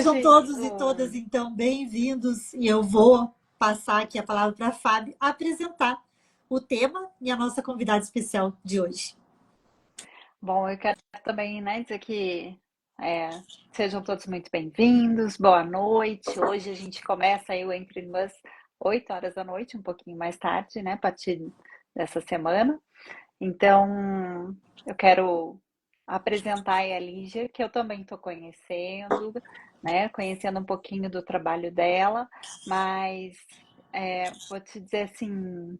Sejam Hoje, todos e todas, então, bem-vindos. E eu vou passar aqui a palavra para a Fábio apresentar o tema e a nossa convidada especial de hoje. bom, eu quero também, né, dizer que sejam todos muito bem-vindos, boa noite. Hoje a gente começa aí o Entre Irmãs 8 horas da noite, um pouquinho mais tarde, né, a partir dessa semana. Então, eu quero apresentar aí a Lígia, que eu também estou conhecendo, né, conhecendo um pouquinho do trabalho dela, mas vou te dizer assim,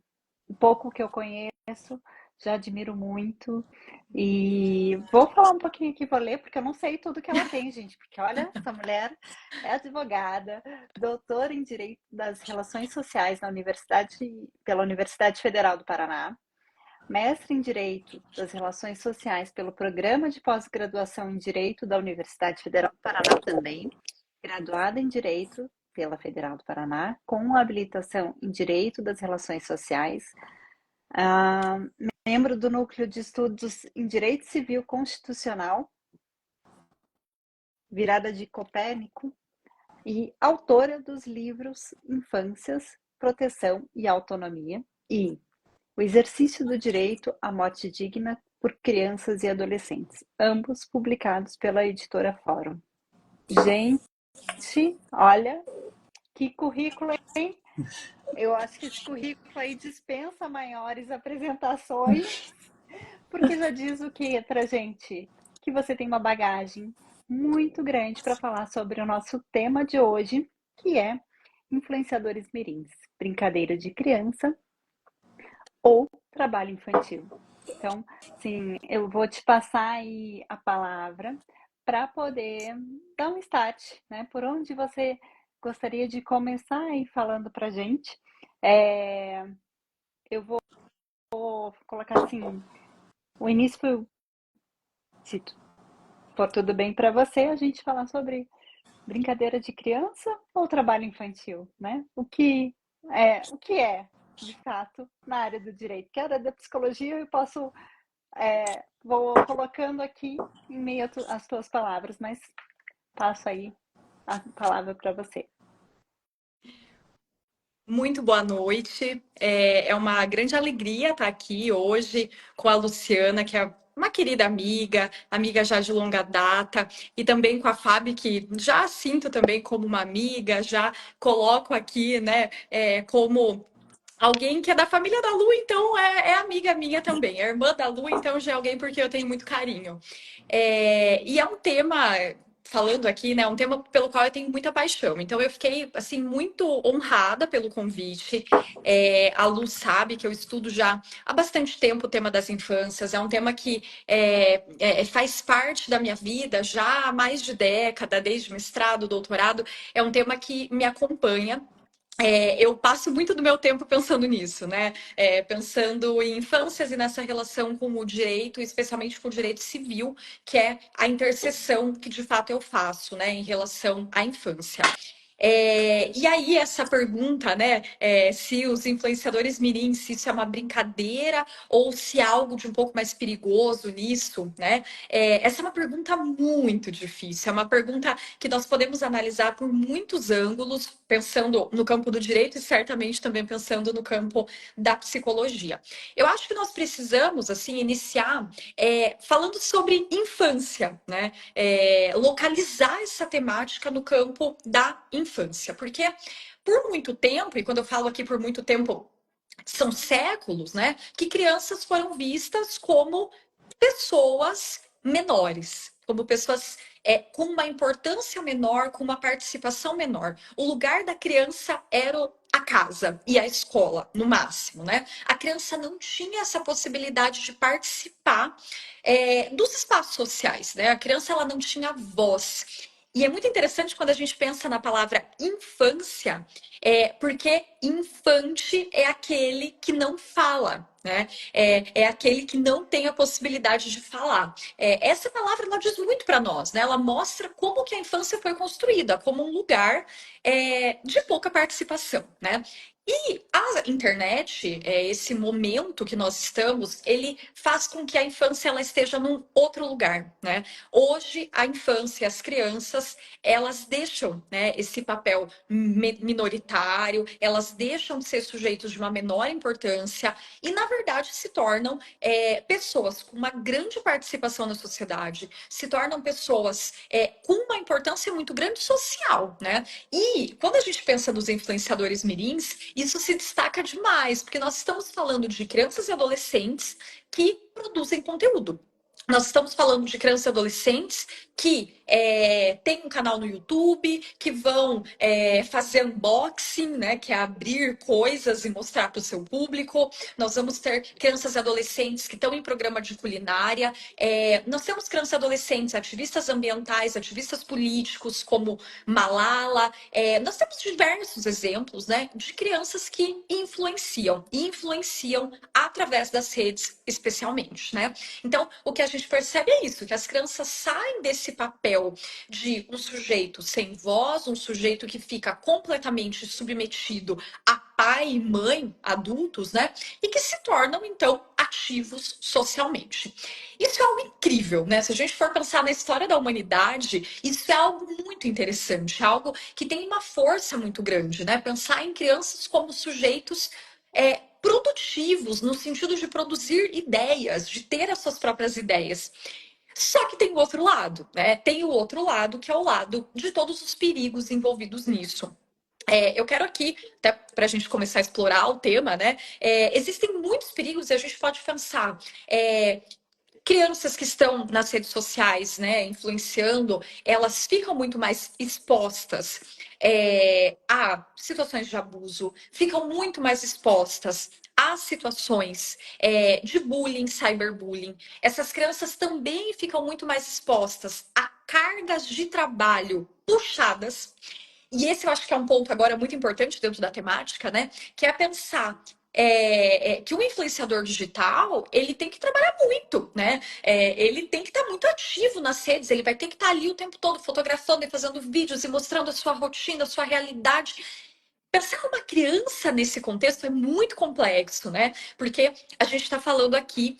um pouco que eu conheço, já admiro muito. E vou falar um pouquinho aqui, vou ler, porque eu não sei tudo que ela tem, gente. Porque olha, essa mulher é advogada, doutora em Direito das Relações Sociais pela Universidade Federal do Paraná, mestre em Direito das Relações Sociais pelo Programa de Pós-Graduação em Direito da Universidade Federal do Paraná também, graduada em Direito pela Federal do Paraná, com habilitação em Direito das Relações Sociais, ah, membro do Núcleo de Estudos em Direito Civil Constitucional, virada de Copérnico, e autora dos livros Infâncias, Proteção e Autonomia e O Exercício do Direito à Morte Digna por Crianças e Adolescentes, ambos publicados pela editora Fórum. Gente, olha que currículo, hein? Eu acho que esse currículo aí dispensa maiores apresentações, porque já diz o que pra gente? Que você tem uma bagagem muito grande para falar sobre o nosso tema de hoje, que é influenciadores mirins, brincadeira de criança ou trabalho infantil. Então, sim, eu vou te passar aí a palavra para poder dar um start, né? Por onde você gostaria de começar aí falando para gente? É, eu vou colocar assim, o início foi, se for tudo bem para você, a gente falar sobre brincadeira de criança ou trabalho infantil, né? O que é, de fato, na área do direito? Que é a área da psicologia eu posso, vou colocando aqui em meio às tuas palavras, mas passo aí a palavra para você. Muito boa noite. É uma grande alegria estar aqui hoje com a Luciana, que é uma querida amiga já de longa data, e também com a Fábio, que já sinto também como uma amiga, já coloco aqui, né, como alguém que é da família da Lu, então é amiga minha também. É irmã da Lu, então já é alguém porque eu tenho muito carinho. E é um tema, falando aqui, né, um tema pelo qual eu tenho muita paixão. Então eu fiquei, assim, muito honrada pelo convite. A Lu sabe que eu estudo já há bastante tempo o tema das infâncias. É um tema que faz parte da minha vida já há mais de década, desde mestrado, doutorado. É um tema que me acompanha. Eu passo muito do meu tempo pensando nisso, né? Pensando em infâncias e nessa relação com o direito, especialmente com o direito civil, que é a interseção que de fato eu faço, né, em relação à infância. E aí, essa pergunta, né, se os influenciadores mirim, se isso é uma brincadeira ou se há algo de um pouco mais perigoso nisso, né? Essa é uma pergunta muito difícil, é uma pergunta que nós podemos analisar por muitos ângulos, pensando no campo do direito e certamente também pensando no campo da psicologia. Eu acho que nós precisamos, assim, iniciar falando sobre infância, né? Localizar essa temática no campo da infância, porque por muito tempo, e quando eu falo aqui por muito tempo, são séculos, né, que crianças foram vistas como pessoas menores, como pessoas com uma importância menor, com uma participação menor. O lugar da criança era a casa e a escola, no máximo, né? A criança não tinha essa possibilidade de participar dos espaços sociais, né? A criança ela não tinha voz. E é muito interessante quando a gente pensa na palavra infância, porque infante é aquele que não fala, né? É aquele que não tem a possibilidade de falar. Essa palavra ela diz muito para nós, né? Ela mostra como que a infância foi construída, como um lugar de pouca participação, né? E a internet, esse momento que nós estamos, ele faz com que a infância ela esteja num outro lugar, né? Hoje, a infância, as crianças, elas deixam, né, esse papel minoritário, elas deixam de ser sujeitos de uma menor importância e, na verdade, se tornam pessoas com uma grande participação na sociedade, se tornam pessoas com uma importância muito grande social, né? E quando a gente pensa nos influenciadores mirins, isso se destaca demais, porque nós estamos falando de crianças e adolescentes que produzem conteúdo. Nós estamos falando de crianças e adolescentes que têm um canal no YouTube, que vão fazer unboxing, né, que é abrir coisas e mostrar para o seu público. Nós vamos ter crianças e adolescentes que estão em programa de culinária. Nós temos crianças e adolescentes, ativistas ambientais, ativistas políticos, como Malala. Nós temos diversos exemplos, né, de crianças que influenciam, e influenciam através das redes, especialmente, né? Então, o que a gente percebe é isso, que as crianças saem desse papel de um sujeito sem voz, um sujeito que fica completamente submetido a pai e mãe adultos, né? E que se tornam, então, ativos socialmente. Isso é algo incrível, né? Se a gente for pensar na história da humanidade, isso é algo muito interessante, algo que tem uma força muito grande, né? Pensar em crianças como sujeitos produtivos, no sentido de produzir ideias, de ter as suas próprias ideias. Só que tem o outro lado, né? Tem o outro lado, que é o lado de todos os perigos envolvidos nisso. Eu quero aqui, até para a gente começar a explorar o tema, né? Existem muitos perigos e a gente pode pensar. Crianças que estão nas redes sociais, né, influenciando, elas ficam muito mais expostas a situações de abuso, ficam muito mais expostas a situações de bullying, cyberbullying. Essas crianças também ficam muito mais expostas a cargas de trabalho puxadas. E esse eu acho que é um ponto agora muito importante dentro da temática, né? Que é pensar que o influenciador digital ele tem que trabalhar muito, né? Ele tem que estar muito ativo nas redes, ele vai ter que estar ali o tempo todo fotografando e fazendo vídeos e mostrando a sua rotina, a sua realidade. Pensar uma criança nesse contexto é muito complexo, né? Porque a gente está falando aqui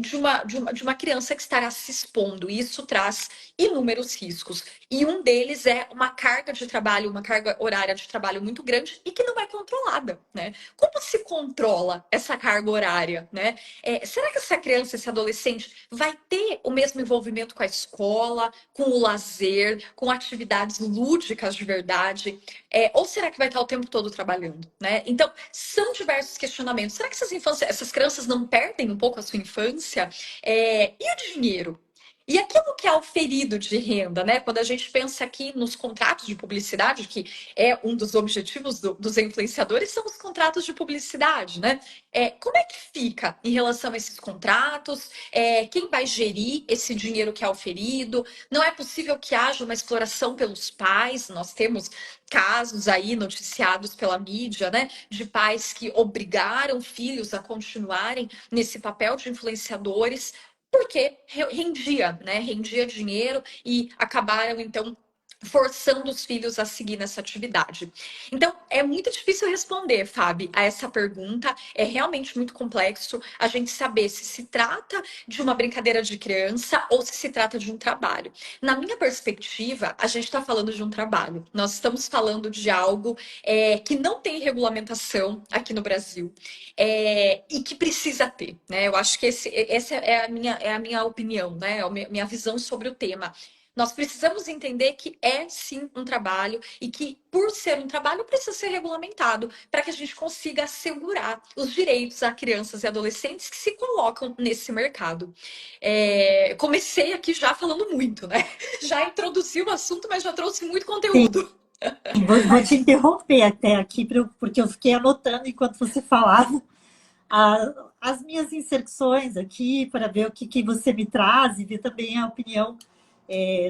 de uma criança que estará se expondo, e isso traz inúmeros riscos. E um deles é uma carga de trabalho, uma carga horária de trabalho muito grande e que não é controlada, né? Como se controla essa carga horária, né? Será que essa criança, esse adolescente, vai ter o mesmo envolvimento com a escola, com o lazer, com atividades lúdicas de verdade? Ou será que vai estar o tempo todo trabalhando, né? Então, são diversos questionamentos. Será que essas crianças não perdem um pouco a sua infância? E o dinheiro? E aquilo que é oferido de renda, né? Quando a gente pensa aqui nos contratos de publicidade, que é um dos objetivos dos influenciadores, são os contratos de publicidade, né? Como é que fica em relação a esses contratos? Quem vai gerir esse dinheiro que é oferido? Não é possível que haja uma exploração pelos pais. Nós temos casos aí noticiados pela mídia, né, de pais que obrigaram filhos a continuarem nesse papel de influenciadores porque rendia, né, rendia dinheiro e acabaram então forçando os filhos a seguir nessa atividade. Então, é muito difícil responder, Fábio, a essa pergunta. É realmente muito complexo a gente saber se trata de uma brincadeira de criança ou se trata de um trabalho. Na minha perspectiva, a gente está falando de um trabalho. Nós estamos falando de algo que não tem regulamentação aqui no Brasil e que precisa ter, né? Eu acho que essa é a minha opinião, né? É a minha visão sobre o tema. Nós precisamos entender que é sim um trabalho e que, por ser um trabalho, precisa ser regulamentado para que a gente consiga assegurar os direitos a crianças e adolescentes que se colocam nesse mercado. Comecei aqui já falando muito, né? Já introduzi o assunto, mas já trouxe muito conteúdo. Vou te interromper até aqui, porque eu fiquei anotando enquanto você falava as minhas inserções aqui para ver o que você me traz e ver também a opinião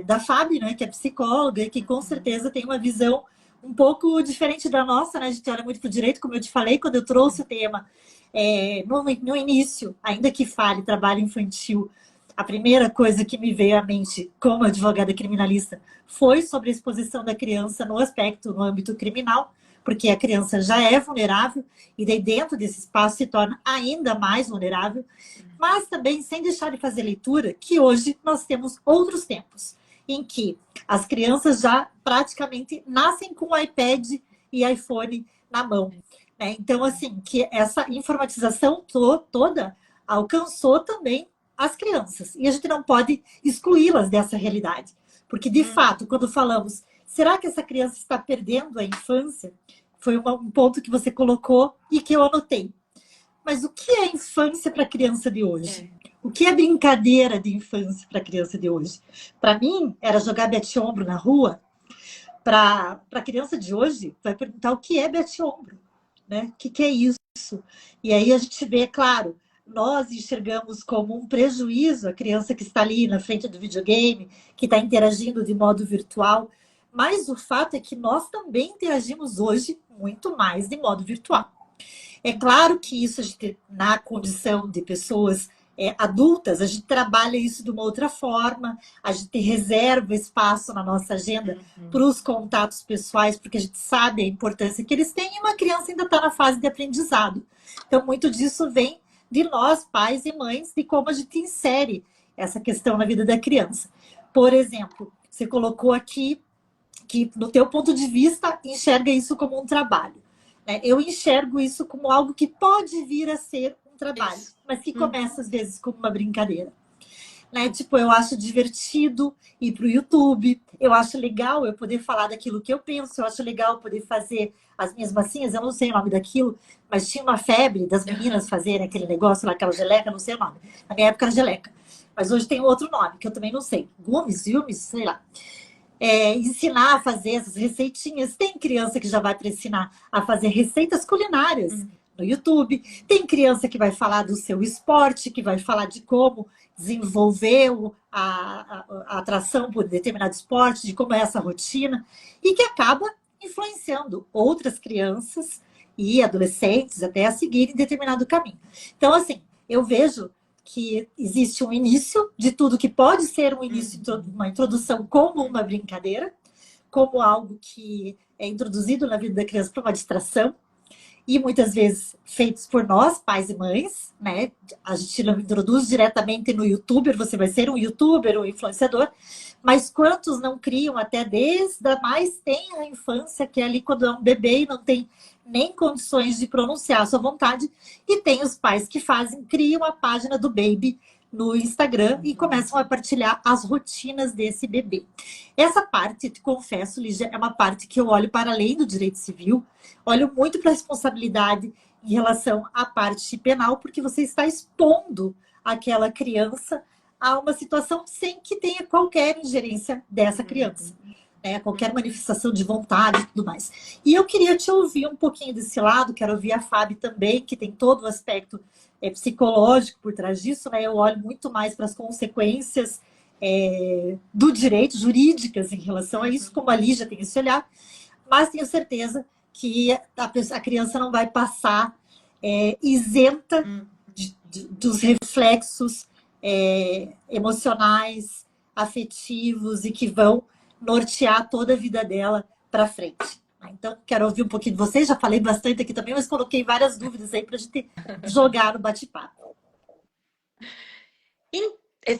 da Fábio, né, que é psicóloga e que com certeza tem uma visão um pouco diferente da nossa, né? A gente olha muito para o direito, como eu te falei, quando eu trouxe o tema no início, ainda que fale trabalho infantil, a primeira coisa que me veio à mente como advogada criminalista foi sobre a exposição da criança no âmbito criminal, porque a criança já é vulnerável, e daí dentro desse espaço se torna ainda mais vulnerável, mas também sem deixar de fazer leitura, que hoje nós temos outros tempos, em que as crianças já praticamente nascem com o iPad e iPhone na mão. Né? Então, assim, que essa informatização toda alcançou também as crianças. E a gente não pode excluí-las dessa realidade. Porque, de fato, quando falamos, será que essa criança está perdendo a infância? Foi um ponto que você colocou e que eu anotei. Mas o que é infância para a criança de hoje? O que é brincadeira de infância para a criança de hoje? Para mim, era jogar bete-ombro na rua. Para a criança de hoje, vai perguntar o que é bete-ombro, né? O que é isso? E aí a gente vê, claro, nós enxergamos como um prejuízo a criança que está ali na frente do videogame, que está interagindo de modo virtual, mas o fato é que nós também interagimos hoje muito mais de modo virtual. É claro que isso a gente, na condição de pessoas adultas, a gente trabalha isso de uma outra forma, a gente reserva espaço na nossa agenda para os contatos pessoais, porque a gente sabe a importância que eles têm e uma criança ainda está na fase de aprendizado. Então, muito disso vem de nós, pais e mães, de como a gente insere essa questão na vida da criança. Por exemplo, você colocou aqui que, no teu ponto de vista, enxerga isso como um trabalho. Eu enxergo isso como algo que pode vir a ser um trabalho, mas que começa, às vezes, como uma brincadeira. Tipo, eu acho divertido ir para o YouTube, eu acho legal eu poder falar daquilo que eu penso, eu acho legal poder fazer as minhas massinhas, eu não sei o nome daquilo, mas tinha uma febre das meninas fazerem aquele negócio lá, aquela geleca, não sei o nome. Na minha época era geleca, mas hoje tem outro nome, que eu também não sei. Gumes, sei lá. Ensinar a fazer essas receitinhas. Tem criança que já vai para ensinar a fazer receitas culinárias no YouTube. Tem criança que vai falar do seu esporte, que vai falar de como desenvolver a atração por determinado esporte, de como é essa rotina, e que acaba influenciando outras crianças e adolescentes até a seguirem determinado caminho. Então, assim, eu vejo que existe um início de tudo que pode ser um início, uma introdução como uma brincadeira, como algo que é introduzido na vida da criança para uma distração, e muitas vezes feitos por nós, pais e mães, né? A gente não introduz diretamente no YouTuber, você vai ser um YouTuber, um influenciador, mas quantos não criam até desde a mais tenra infância, que é ali quando é um bebê e não tem nem condições de pronunciar a sua vontade, e tem os pais que criam a página do baby no Instagram e começam a partilhar as rotinas desse bebê. Essa parte, te confesso, Lígia, é uma parte que eu olho para além do direito civil, olho muito para a responsabilidade em relação à parte penal, porque você está expondo aquela criança a uma situação sem que tenha qualquer ingerência dessa criança, né? Qualquer manifestação de vontade e tudo mais. E eu queria te ouvir um pouquinho desse lado, quero ouvir a Fábio também, que tem todo o aspecto psicológico por trás disso, né? Eu olho muito mais para as consequências do direito, jurídicas em relação a isso, como a Lígia tem esse olhar, mas tenho certeza que a criança não vai passar isenta dos reflexos emocionais, afetivos e que vão nortear toda a vida dela para frente. Então, quero ouvir um pouquinho de vocês. Já falei bastante aqui também, mas coloquei várias dúvidas aí para a gente jogar no bate-papo.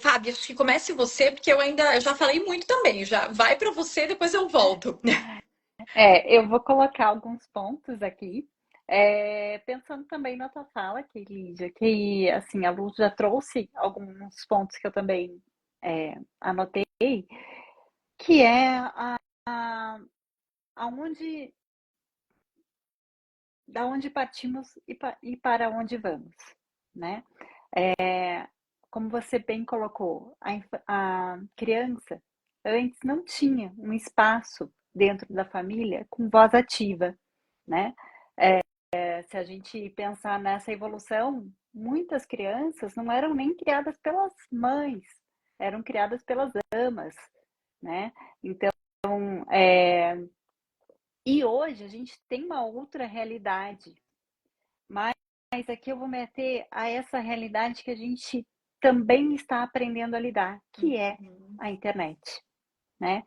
Fábio, acho que comece você, porque eu já falei muito também. Já vai para você, depois eu volto. Eu vou colocar alguns pontos aqui. Pensando também na tua fala, que Lídia, que assim, a Lu já trouxe alguns pontos que eu também anotei, que é da onde partimos e para onde vamos, né? Como você bem colocou, a criança antes não tinha um espaço dentro da família com voz ativa, né? Se a gente pensar nessa evolução, muitas crianças não eram nem criadas pelas mães, eram criadas pelas amas, né? Então, e hoje a gente tem uma outra realidade, mas aqui eu vou meter a essa realidade que a gente também está aprendendo a lidar, que é a internet, né?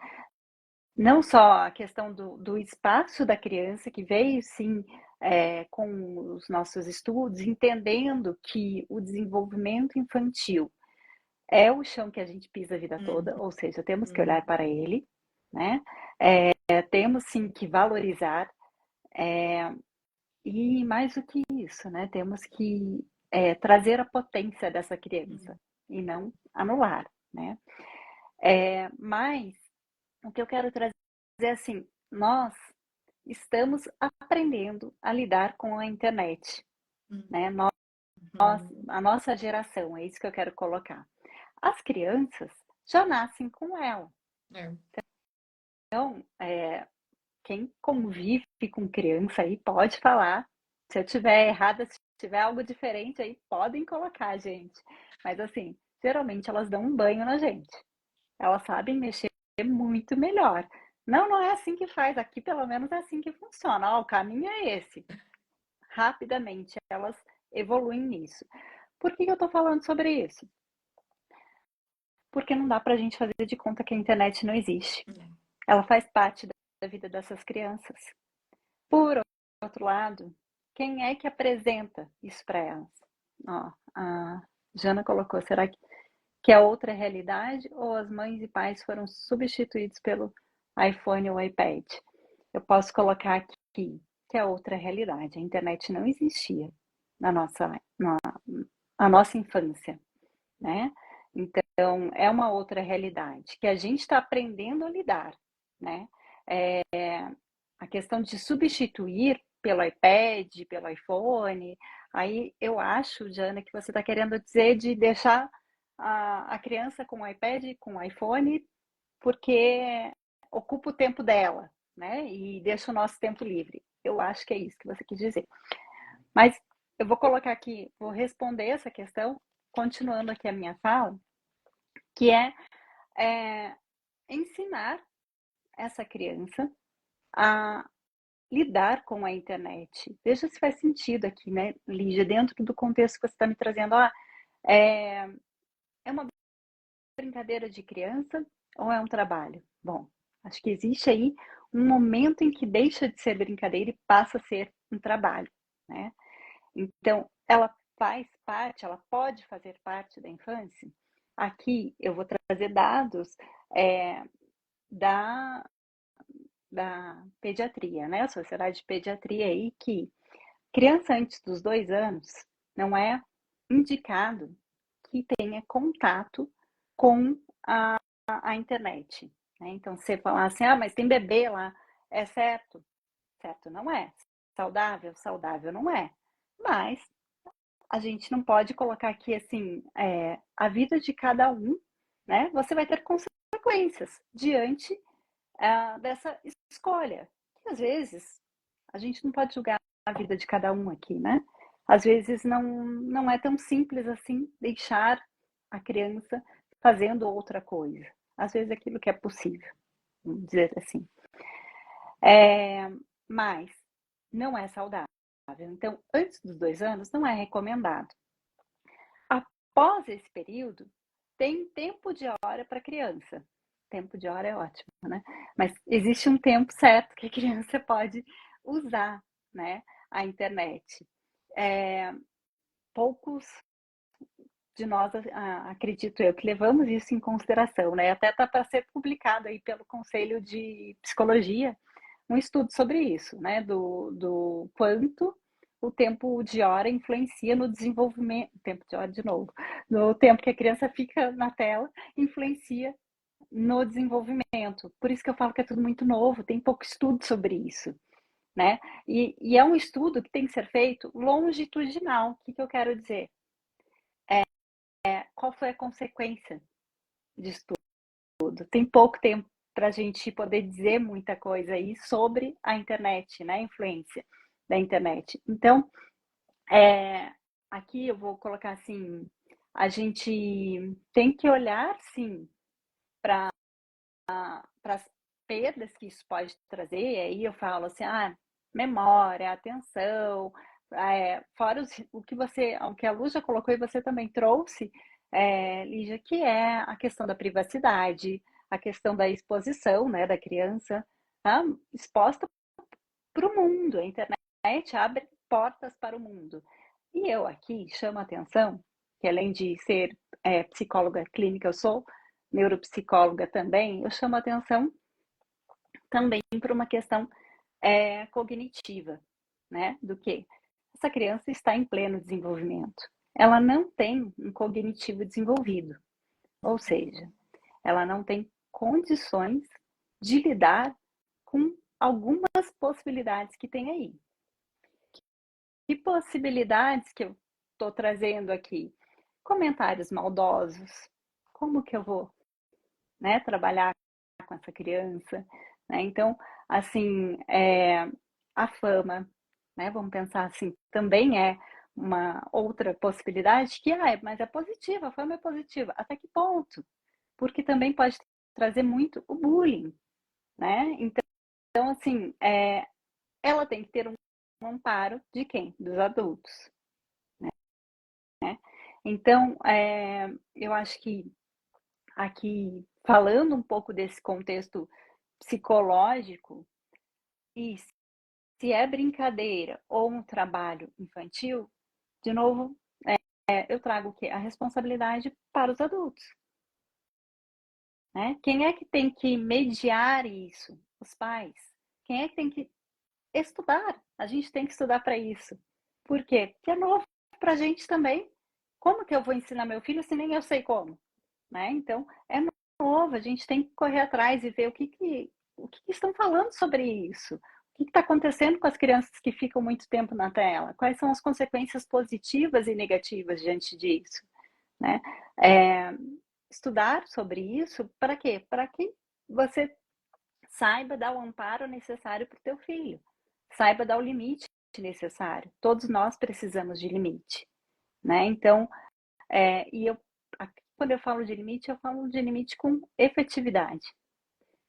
não só a questão do espaço da criança, que veio sim com os nossos estudos, entendendo que o desenvolvimento infantil é o chão que a gente pisa a vida Uhum, toda, ou seja, temos que olhar uhum, para ele, né? Temos sim que valorizar, e mais do que isso, né? Temos que trazer a potência dessa criança uhum, e não anular, né? Mas o que eu quero trazer é assim, nós estamos aprendendo a lidar com a internet, né? uhum. A nossa geração, é isso que eu quero colocar. As crianças já nascem com ela. É. Então, quem convive com criança aí pode falar. Se eu tiver errada, se tiver algo diferente aí, podem colocar, gente. Mas assim, geralmente elas dão um banho na gente. Elas sabem mexer muito melhor. Não, não é assim que faz. Aqui, pelo menos, é assim que funciona. Ó, o caminho é esse. Rapidamente, elas evoluem nisso. Por que eu estou falando sobre isso? Porque não dá para a gente fazer de conta que a internet não existe. Ela faz parte da vida dessas crianças. Por outro lado, quem é que apresenta isso para elas? Ó, a Jana colocou, será que é outra realidade ou as mães e pais foram substituídos pelo iPhone ou iPad? Eu posso colocar aqui que é outra realidade. A internet não existia na nossa infância, né? Então, é uma outra realidade que a gente está aprendendo a lidar, né? É, a questão de substituir pelo iPad, pelo iPhone, aí eu acho, Jana, que você está querendo dizer de deixar a criança com o iPad, com o iPhone, porque ocupa o tempo dela, né? E deixa o nosso tempo livre. Eu acho que é isso que você quis dizer. Mas eu vou colocar aqui, vou responder essa questão, continuando aqui a minha fala, que é ensinar essa criança a lidar com a internet. Veja se faz sentido aqui, né, Lígia, dentro do contexto que você está me trazendo. É, é uma brincadeira de criança ou é um trabalho? Bom, acho que existe aí um momento em que deixa de ser brincadeira e passa a ser um trabalho, né? Então, ela faz parte, ela pode fazer parte da infância? Aqui eu vou trazer dados é, da, da pediatria, né? A Sociedade de Pediatria aí que criança antes dos 2 anos não é indicado que tenha contato com a internet, né? Então, você falar assim, mas tem bebê lá, é certo? Certo não é. Saudável? Saudável não é. Mas a gente não pode colocar aqui, assim, a vida de cada um, né? Você vai ter consequências diante dessa escolha. E, às vezes, a gente não pode julgar a vida de cada um aqui, né? Às vezes não é tão simples assim deixar a criança fazendo outra coisa. Às vezes aquilo que é possível, vamos dizer assim. Mas não é saudável. Então, antes dos 2 anos, não é recomendado. Após esse período, tem tempo de hora para criança. Tempo de hora é ótimo, né? Mas existe um tempo certo que a criança pode usar, né, a internet. Poucos de nós, acredito eu, que levamos isso em consideração, né? Até está para ser publicado aí pelo Conselho de Psicologia um estudo sobre isso, né? Do quanto o tempo de hora influencia no desenvolvimento, tempo de hora de novo, no tempo que a criança fica na tela, influencia no desenvolvimento. Por isso que eu falo que é tudo muito novo, tem pouco estudo sobre isso, né? E é um estudo que tem que ser feito longitudinal. O que eu quero dizer? Qual foi a consequência disso tudo? Tem pouco tempo para a gente poder dizer muita coisa aí sobre a internet, né? A influência da internet. Então, aqui eu vou colocar assim, a gente tem que olhar, sim, para as perdas que isso pode trazer. Aí eu falo assim, memória, atenção, fora o que a Lu já colocou e você também trouxe, Lígia, que é a questão da privacidade, a questão da exposição, né, da criança, tá? Exposta para o mundo. A internet abre portas para o mundo. E eu aqui chamo a atenção que, além de ser psicóloga clínica, eu sou neuropsicóloga também, eu chamo a atenção também para uma questão cognitiva, né? Do que essa criança está em pleno desenvolvimento. Ela não tem um cognitivo desenvolvido, ou seja, ela não tem condições de lidar com algumas possibilidades que tem aí. Que possibilidades que eu estou trazendo aqui? Comentários maldosos. Como que eu vou, né, trabalhar com essa criança? Né? Então, assim, a fama, né? Vamos pensar assim, também é uma outra possibilidade que, mas é positiva, a fama é positiva. Até que ponto? Porque também pode trazer muito o bullying, né? Então assim, ela tem que ter um amparo de quem? Dos adultos, né? Então, eu acho que aqui, falando um pouco desse contexto psicológico, e se é brincadeira ou um trabalho infantil, de novo, eu trago o quê? A responsabilidade para os adultos, né? Quem é que tem que mediar isso? Os pais. Quem é que tem que estudar? A gente tem que estudar para isso. Por quê? Porque é novo para a gente também. Como que eu vou ensinar meu filho se nem eu sei como? Né? Então, é novo, a gente tem que correr atrás e ver o que estão falando sobre isso. O que está acontecendo com as crianças que ficam muito tempo na tela? Quais são as consequências positivas e negativas diante disso? Né? Estudar sobre isso, para quê? Para que você saiba dar o amparo necessário para o teu filho. Saiba dar o limite necessário. Todos nós precisamos de limite. Né? Então, quando eu falo de limite com efetividade,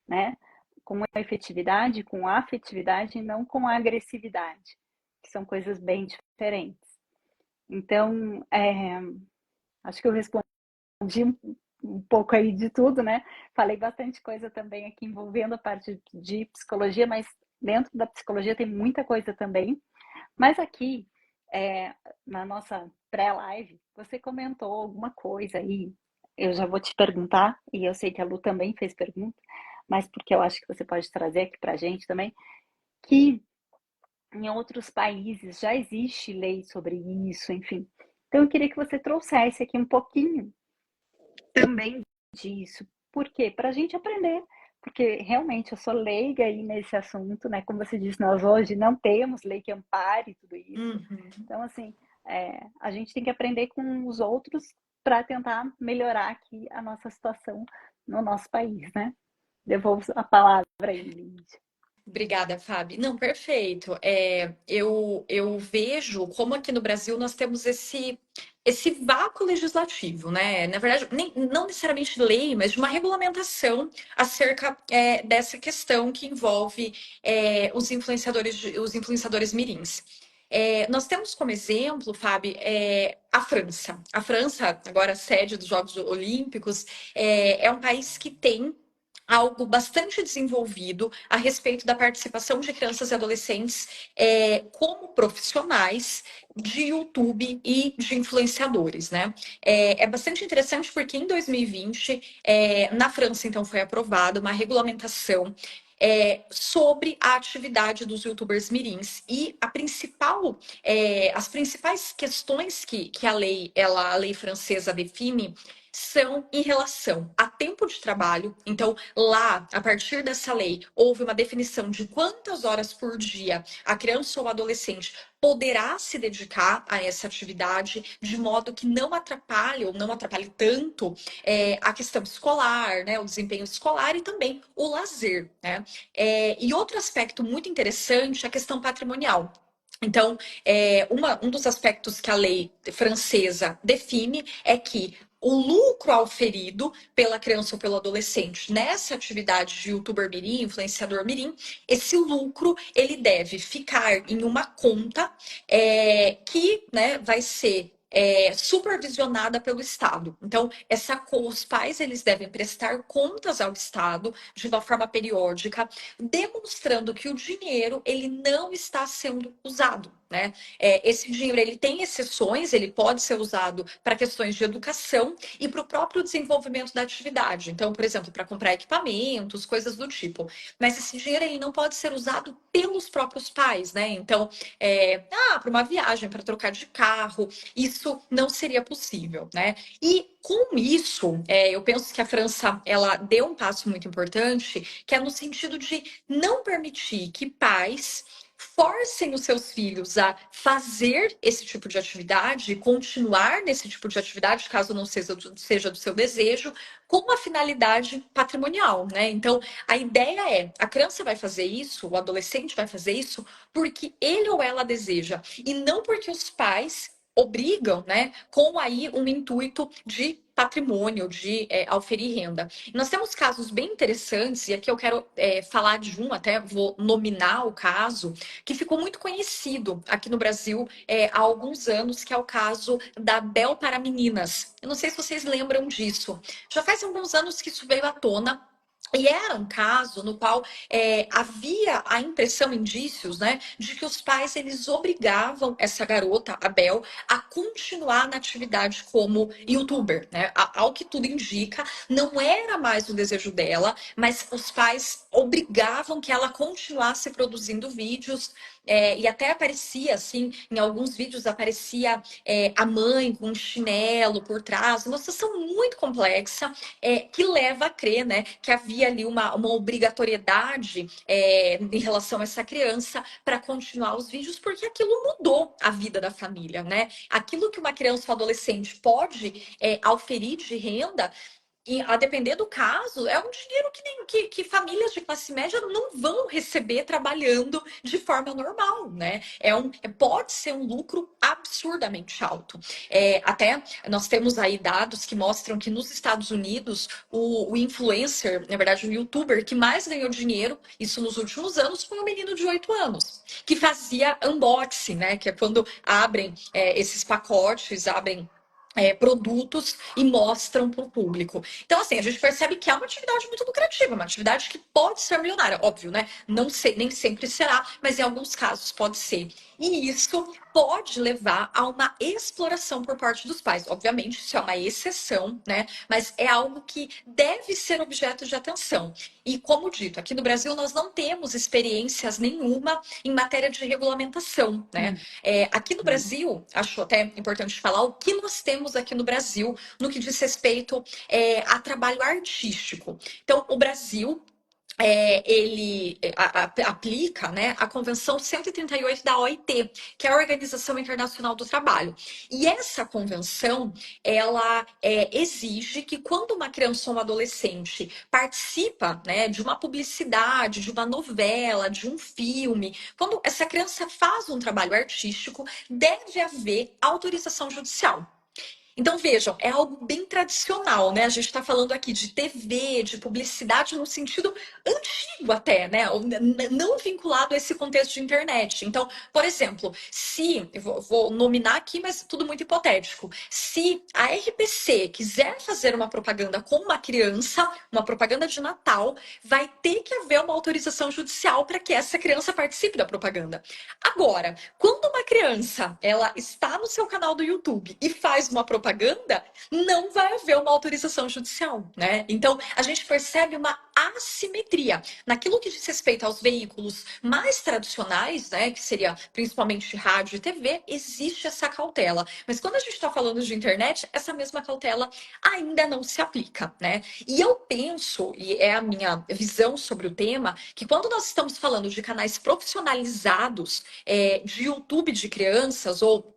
né? Com efetividade, com afetividade e não com agressividade, que são coisas bem diferentes. Então, acho que eu respondi um pouco aí de tudo, né? Falei bastante coisa também aqui envolvendo a parte de psicologia, mas dentro da psicologia tem muita coisa também. Mas aqui, na nossa pré-live, você comentou alguma coisa aí. Eu já vou te perguntar, e eu sei que a Lu também fez pergunta, mas porque eu acho que você pode trazer aqui para a gente também, que em outros países já existe lei sobre isso, enfim. Então, eu queria que você trouxesse aqui um pouquinho também disso. Por quê? Para a gente aprender. Porque realmente eu sou leiga aí nesse assunto, né? Como você disse, nós hoje não temos lei que ampare tudo isso. Então, assim, a gente tem que aprender com os outros para tentar melhorar aqui a nossa situação no nosso país, né? Devolvo a palavra aí, Lídia. Obrigada, Fábio. Não, perfeito. Eu vejo como aqui no Brasil nós temos esse vácuo legislativo, né? Na verdade, não necessariamente lei, mas de uma regulamentação acerca dessa questão que envolve os influenciadores mirins. Nós temos como exemplo, Fábio, a França. A França, agora sede dos Jogos Olímpicos, é um país que tem algo bastante desenvolvido a respeito da participação de crianças e adolescentes como profissionais de YouTube e de influenciadores, né? É bastante interessante porque em 2020, na França, então, foi aprovada uma regulamentação sobre a atividade dos YouTubers mirins e as principais questões que a lei francesa define são em relação a tempo de trabalho. Então, lá, a partir dessa lei, houve uma definição de quantas horas por dia a criança ou adolescente poderá se dedicar a essa atividade de modo que não atrapalhe ou não atrapalhe tanto a questão escolar, né, o desempenho escolar e também o lazer, né? E outro aspecto muito interessante é a questão patrimonial. Então, um dos aspectos que a lei francesa define é que o lucro auferido pela criança ou pelo adolescente nessa atividade de youtuber mirim, influenciador mirim, esse lucro ele deve ficar em uma conta que, né, vai ser supervisionada pelo Estado. Então, os pais eles devem prestar contas ao Estado de uma forma periódica, demonstrando que o dinheiro ele não está sendo usado, né? Esse dinheiro ele tem exceções, ele pode ser usado para questões de educação e para o próprio desenvolvimento da atividade. Então, por exemplo, para comprar equipamentos, coisas do tipo. Mas esse dinheiro ele não pode ser usado pelos próprios pais, né? Então, para uma viagem, para trocar de carro, isso não seria possível, né? E com isso, eu penso que a França ela deu um passo muito importante, que é no sentido de não permitir que pais forcem os seus filhos a fazer esse tipo de atividade, continuar nesse tipo de atividade, caso não seja do seu desejo, com a finalidade patrimonial, né? Então, a ideia a criança vai fazer isso, o adolescente vai fazer isso, porque ele ou ela deseja, e não porque os pais obrigam, né, com aí um intuito de patrimônio, de auferir renda. Nós temos casos bem interessantes, e aqui eu quero falar de um, até vou nominar o caso, que ficou muito conhecido aqui no Brasil há alguns anos, que é o caso da Bel para Meninas. Eu não sei se vocês lembram disso. Já faz alguns anos que isso veio à tona, e era um caso no qual havia a impressão, indícios, né, de que os pais eles obrigavam essa garota, a Bel, a continuar na atividade como youtuber, né? Ao que tudo indica, não era mais o desejo dela, mas os pais obrigavam que ela continuasse produzindo vídeos. E até aparecia, assim, em alguns vídeos aparecia a mãe com um chinelo por trás, uma situação muito complexa, que leva a crer, né, que havia ali uma obrigatoriedade em relação a essa criança para continuar os vídeos, porque aquilo mudou a vida da família, né? Aquilo que uma criança ou adolescente pode auferir de renda, e a depender do caso, é um dinheiro que famílias de classe média não vão receber trabalhando de forma normal, né? Pode ser um lucro absurdamente alto. Até nós temos aí dados que mostram que nos Estados Unidos, o influencer, na verdade, o youtuber que mais ganhou dinheiro, isso nos últimos anos, foi um menino de 8 anos, que fazia unboxing, né? Que é quando abrem esses pacotes, abrem produtos e mostram para o público. Então, assim, a gente percebe que é uma atividade muito lucrativa, uma atividade que pode ser milionária, óbvio, né? Não sei, nem sempre será, mas em alguns casos pode ser. E isso pode levar a uma exploração por parte dos pais. Obviamente, isso é uma exceção, né? Mas é algo que deve ser objeto de atenção. E, como dito, aqui no Brasil nós não temos experiências nenhuma em matéria de regulamentação, né? Aqui no Brasil, acho até importante falar o que nós temos aqui no Brasil no que diz respeito a trabalho artístico. Então, o Brasil ele aplica, né, a Convenção 138 da OIT, que é a Organização Internacional do Trabalho. E essa convenção, ela exige que quando uma criança ou um adolescente participa, né, de uma publicidade, de uma novela, de um filme, quando essa criança faz um trabalho artístico, deve haver autorização judicial. Então, vejam, é algo bem tradicional, né? A gente está falando aqui de TV, de publicidade no sentido antigo até, né? Não vinculado a esse contexto de internet. Então, por exemplo, se, eu vou nominar aqui, mas tudo muito hipotético, se a RPC quiser fazer uma propaganda com uma criança, uma propaganda de Natal, vai ter que haver uma autorização judicial para que essa criança participe da propaganda. Agora, quando uma criança ela está no seu canal do YouTube e faz uma propaganda, não vai haver uma autorização judicial, né? Então, a gente percebe uma assimetria. Naquilo que diz respeito aos veículos mais tradicionais, né, que seria principalmente rádio e TV, existe essa cautela. Mas quando a gente está falando de internet, essa mesma cautela ainda não se aplica, né? E eu penso, e é a minha visão sobre o tema, que quando nós estamos falando de canais profissionalizados, de YouTube de crianças ou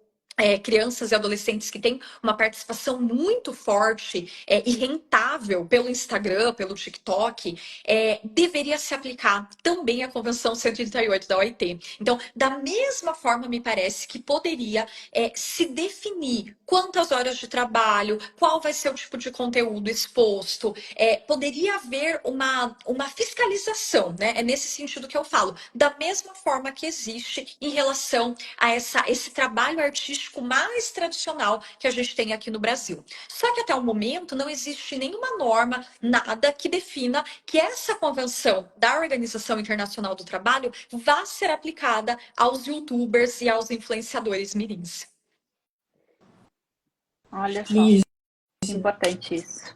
crianças e adolescentes que têm uma participação muito forte e rentável pelo Instagram, pelo TikTok, deveria se aplicar também a Convenção 138 da OIT. Então, da mesma forma, me parece que poderia se definir quantas horas de trabalho, qual vai ser o tipo de conteúdo exposto, poderia haver uma fiscalização, né? É nesse sentido que eu falo, da mesma forma que existe em relação a esse trabalho artístico artístico mais tradicional que a gente tem aqui no Brasil. Só que até o momento não existe nenhuma norma, nada que defina que essa convenção da Organização Internacional do Trabalho vá ser aplicada aos YouTubers e aos influenciadores mirins. Olha só, Lígia, importante isso.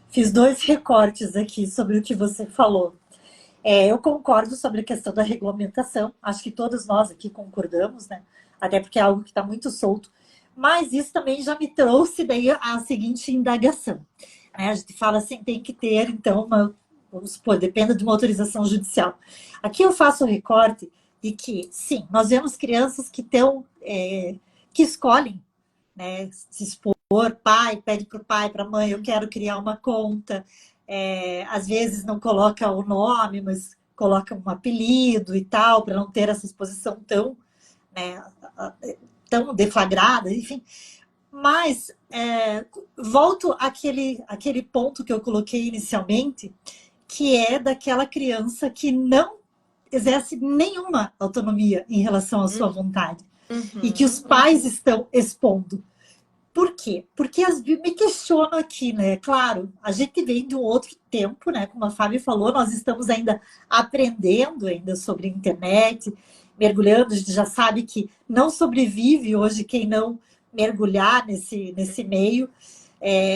fiz 2 recortes aqui sobre o que você falou. Eu concordo sobre a questão da regulamentação, acho que todos nós aqui concordamos, né? Até porque é algo que está muito solto. Mas isso também já me trouxe daí a seguinte indagação, né? A gente fala assim, tem que ter, então, vamos supor, depende de uma autorização judicial. Aqui eu faço o recorte de que, sim, nós vemos crianças que que escolhem, né, se expor, pai, pede para o pai, para a mãe, eu quero criar uma conta, às vezes não coloca o nome, mas coloca um apelido e tal, para não ter essa exposição tão, né, tão deflagrada, enfim. Mas volto àquele ponto que eu coloquei inicialmente, que é daquela criança que não exerce nenhuma autonomia em relação à sua vontade. E que os pais estão expondo. Por quê? Porque me questionam aqui, né? Claro, a gente vem de um outro tempo, né? Como a Fábio falou, nós estamos ainda aprendendo ainda sobre a internet, mergulhando, a gente já sabe que não sobrevive hoje quem não mergulhar nesse meio.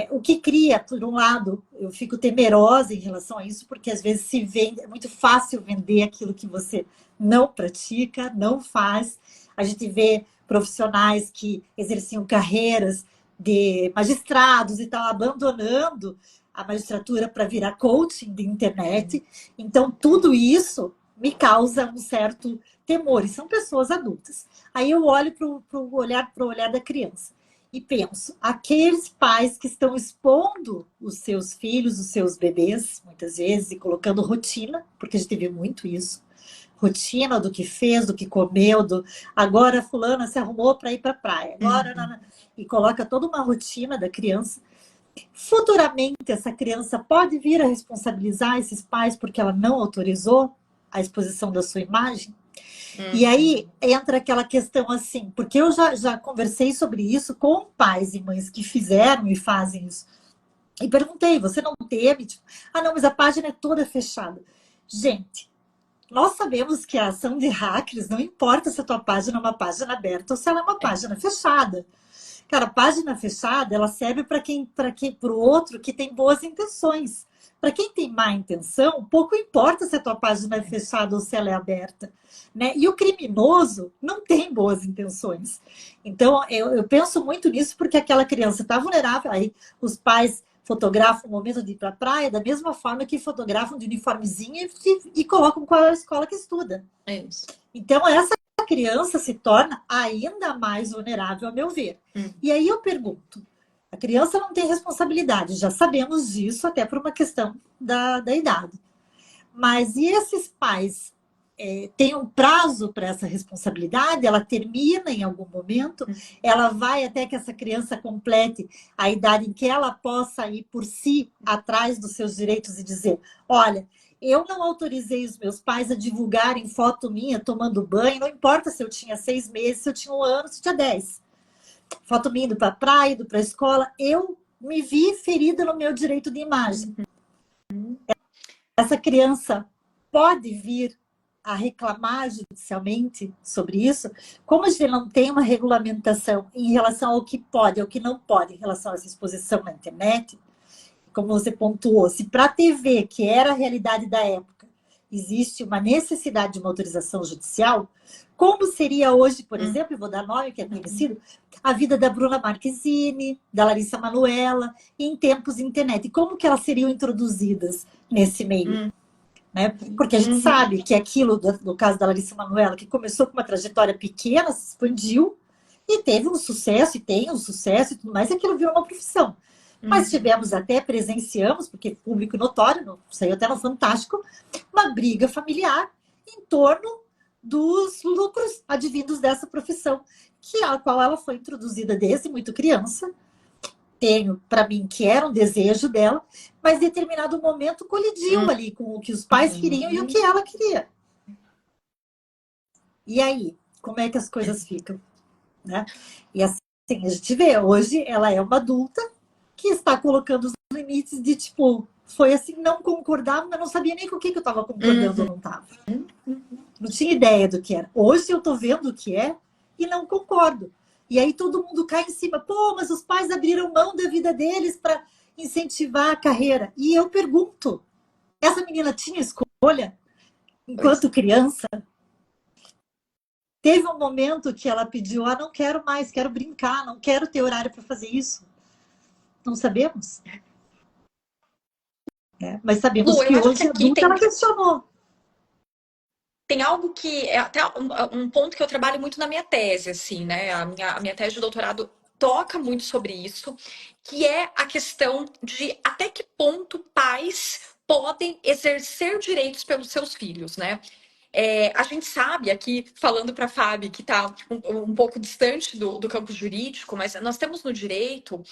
O que cria, por um lado, eu fico temerosa em relação a isso, porque às vezes se vende, é muito fácil vender aquilo que você não pratica, não faz. A gente vê profissionais que exerciam carreiras de magistrados e tal, abandonando a magistratura para virar coaching de internet. Então, tudo isso me causa um certo temor, e são pessoas adultas. Aí eu olho para o olhar da criança e penso, aqueles pais que estão expondo os seus filhos, os seus bebês, muitas vezes, e colocando rotina, porque a gente vê muito isso, rotina do que fez, do que comeu, agora fulana se arrumou para ir para a praia, agora e coloca toda uma rotina da criança. Futuramente essa criança pode vir a responsabilizar esses pais porque ela não autorizou a exposição da sua imagem. E aí entra aquela questão assim, porque eu já conversei sobre isso com pais e mães que fizeram e fazem isso. E perguntei, você não teme? Tipo, não, mas a página é toda fechada. Gente, nós sabemos que a ação de hackers, não importa se a tua página é uma página aberta ou se ela é uma página fechada. Cara, a página fechada, ela serve para o outro que tem boas intenções. Para quem tem má intenção, pouco importa se a tua página é fechada ou se ela é aberta, né? E o criminoso não tem boas intenções. Então, eu penso muito nisso porque aquela criança está vulnerável. Aí os pais fotografam o momento de ir para a praia da mesma forma que fotografam de uniformezinho e colocam qual é a escola que estuda. É isso. Então, essa criança se torna ainda mais vulnerável, a meu ver. E aí eu pergunto, a criança não tem responsabilidade, já sabemos disso até por uma questão da idade. Mas e esses pais têm um prazo para essa responsabilidade? Ela termina em algum momento? Ela vai até que essa criança complete a idade em que ela possa ir por si atrás dos seus direitos e dizer, olha, eu não autorizei os meus pais a divulgarem foto minha tomando banho, não importa se eu tinha 6 meses, se eu tinha 1 ano, se eu tinha 10. Foto minha indo para a praia, indo para a escola, eu me vi ferida no meu direito de imagem. Essa criança pode vir a reclamar judicialmente sobre isso? Como a gente não tem uma regulamentação em relação ao que pode, ao que não pode, em relação a essa exposição na internet, como você pontuou, se para a TV, que era a realidade da época, existe uma necessidade de uma autorização judicial, como seria hoje, por exemplo, vou dar nome que é conhecido, a vida da Bruna Marquezine, da Larissa Manoela, em tempos de internet, e como que elas seriam introduzidas nesse meio? Né? Porque a gente sabe que aquilo, no caso da Larissa Manoela, que começou com uma trajetória pequena, se expandiu, e teve um sucesso, e tem um sucesso e tudo mais, e aquilo virou uma profissão. Mas tivemos até, presenciamos, porque público notório, saiu até no Fantástico, uma briga familiar em torno dos lucros advindos dessa profissão, a qual ela foi introduzida desde muito criança. Tenho para mim que era um desejo dela, mas em determinado momento colidiu ali com o que os pais queriam e o que ela queria. E aí, como é que as coisas ficam? né? E assim, a gente vê, hoje ela é uma adulta que está colocando os limites de tipo, foi assim, não concordava, mas não sabia nem com o que eu estava concordando ou Uhum. não estava. Não tinha ideia do que era. Hoje eu estou vendo o que é e não concordo. E aí todo mundo cai em cima. Pô, mas os pais abriram mão da vida deles para incentivar a carreira. E eu pergunto, essa menina tinha escolha Pois. enquanto criança? Teve um momento que ela pediu, não quero mais, quero brincar, não quero ter horário para fazer isso. Não sabemos, né? Mas sabemos Lu, eu que acho que hoje aqui adulta ela questionou. tem algo que é até um ponto que eu trabalho muito na minha tese, assim, né? A minha tese de doutorado toca muito sobre isso, que é a questão de até que ponto pais podem exercer direitos pelos seus filhos, né? A gente sabe aqui, falando para a Fábio, que está um pouco distante do campo jurídico, mas nós temos no direito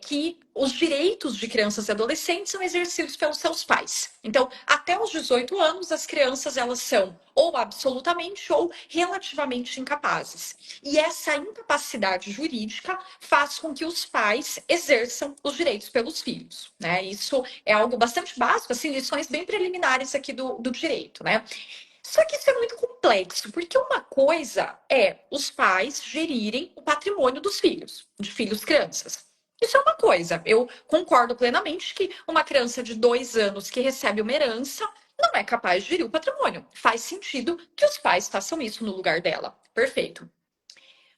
que os direitos de crianças e adolescentes são exercidos pelos seus pais. Então, até os 18 anos, as crianças elas são ou absolutamente ou relativamente incapazes. E essa incapacidade jurídica faz com que os pais exerçam os direitos pelos filhos, né? Isso é algo bastante básico, assim, lições bem preliminares aqui do direito, né? Só que isso é muito complexo, porque uma coisa é os pais gerirem o patrimônio dos filhos, de filhos crianças. Isso é uma coisa. Eu concordo plenamente que uma criança de 2 anos que recebe uma herança não é capaz de gerir o patrimônio. Faz sentido que os pais façam isso no lugar dela. Perfeito.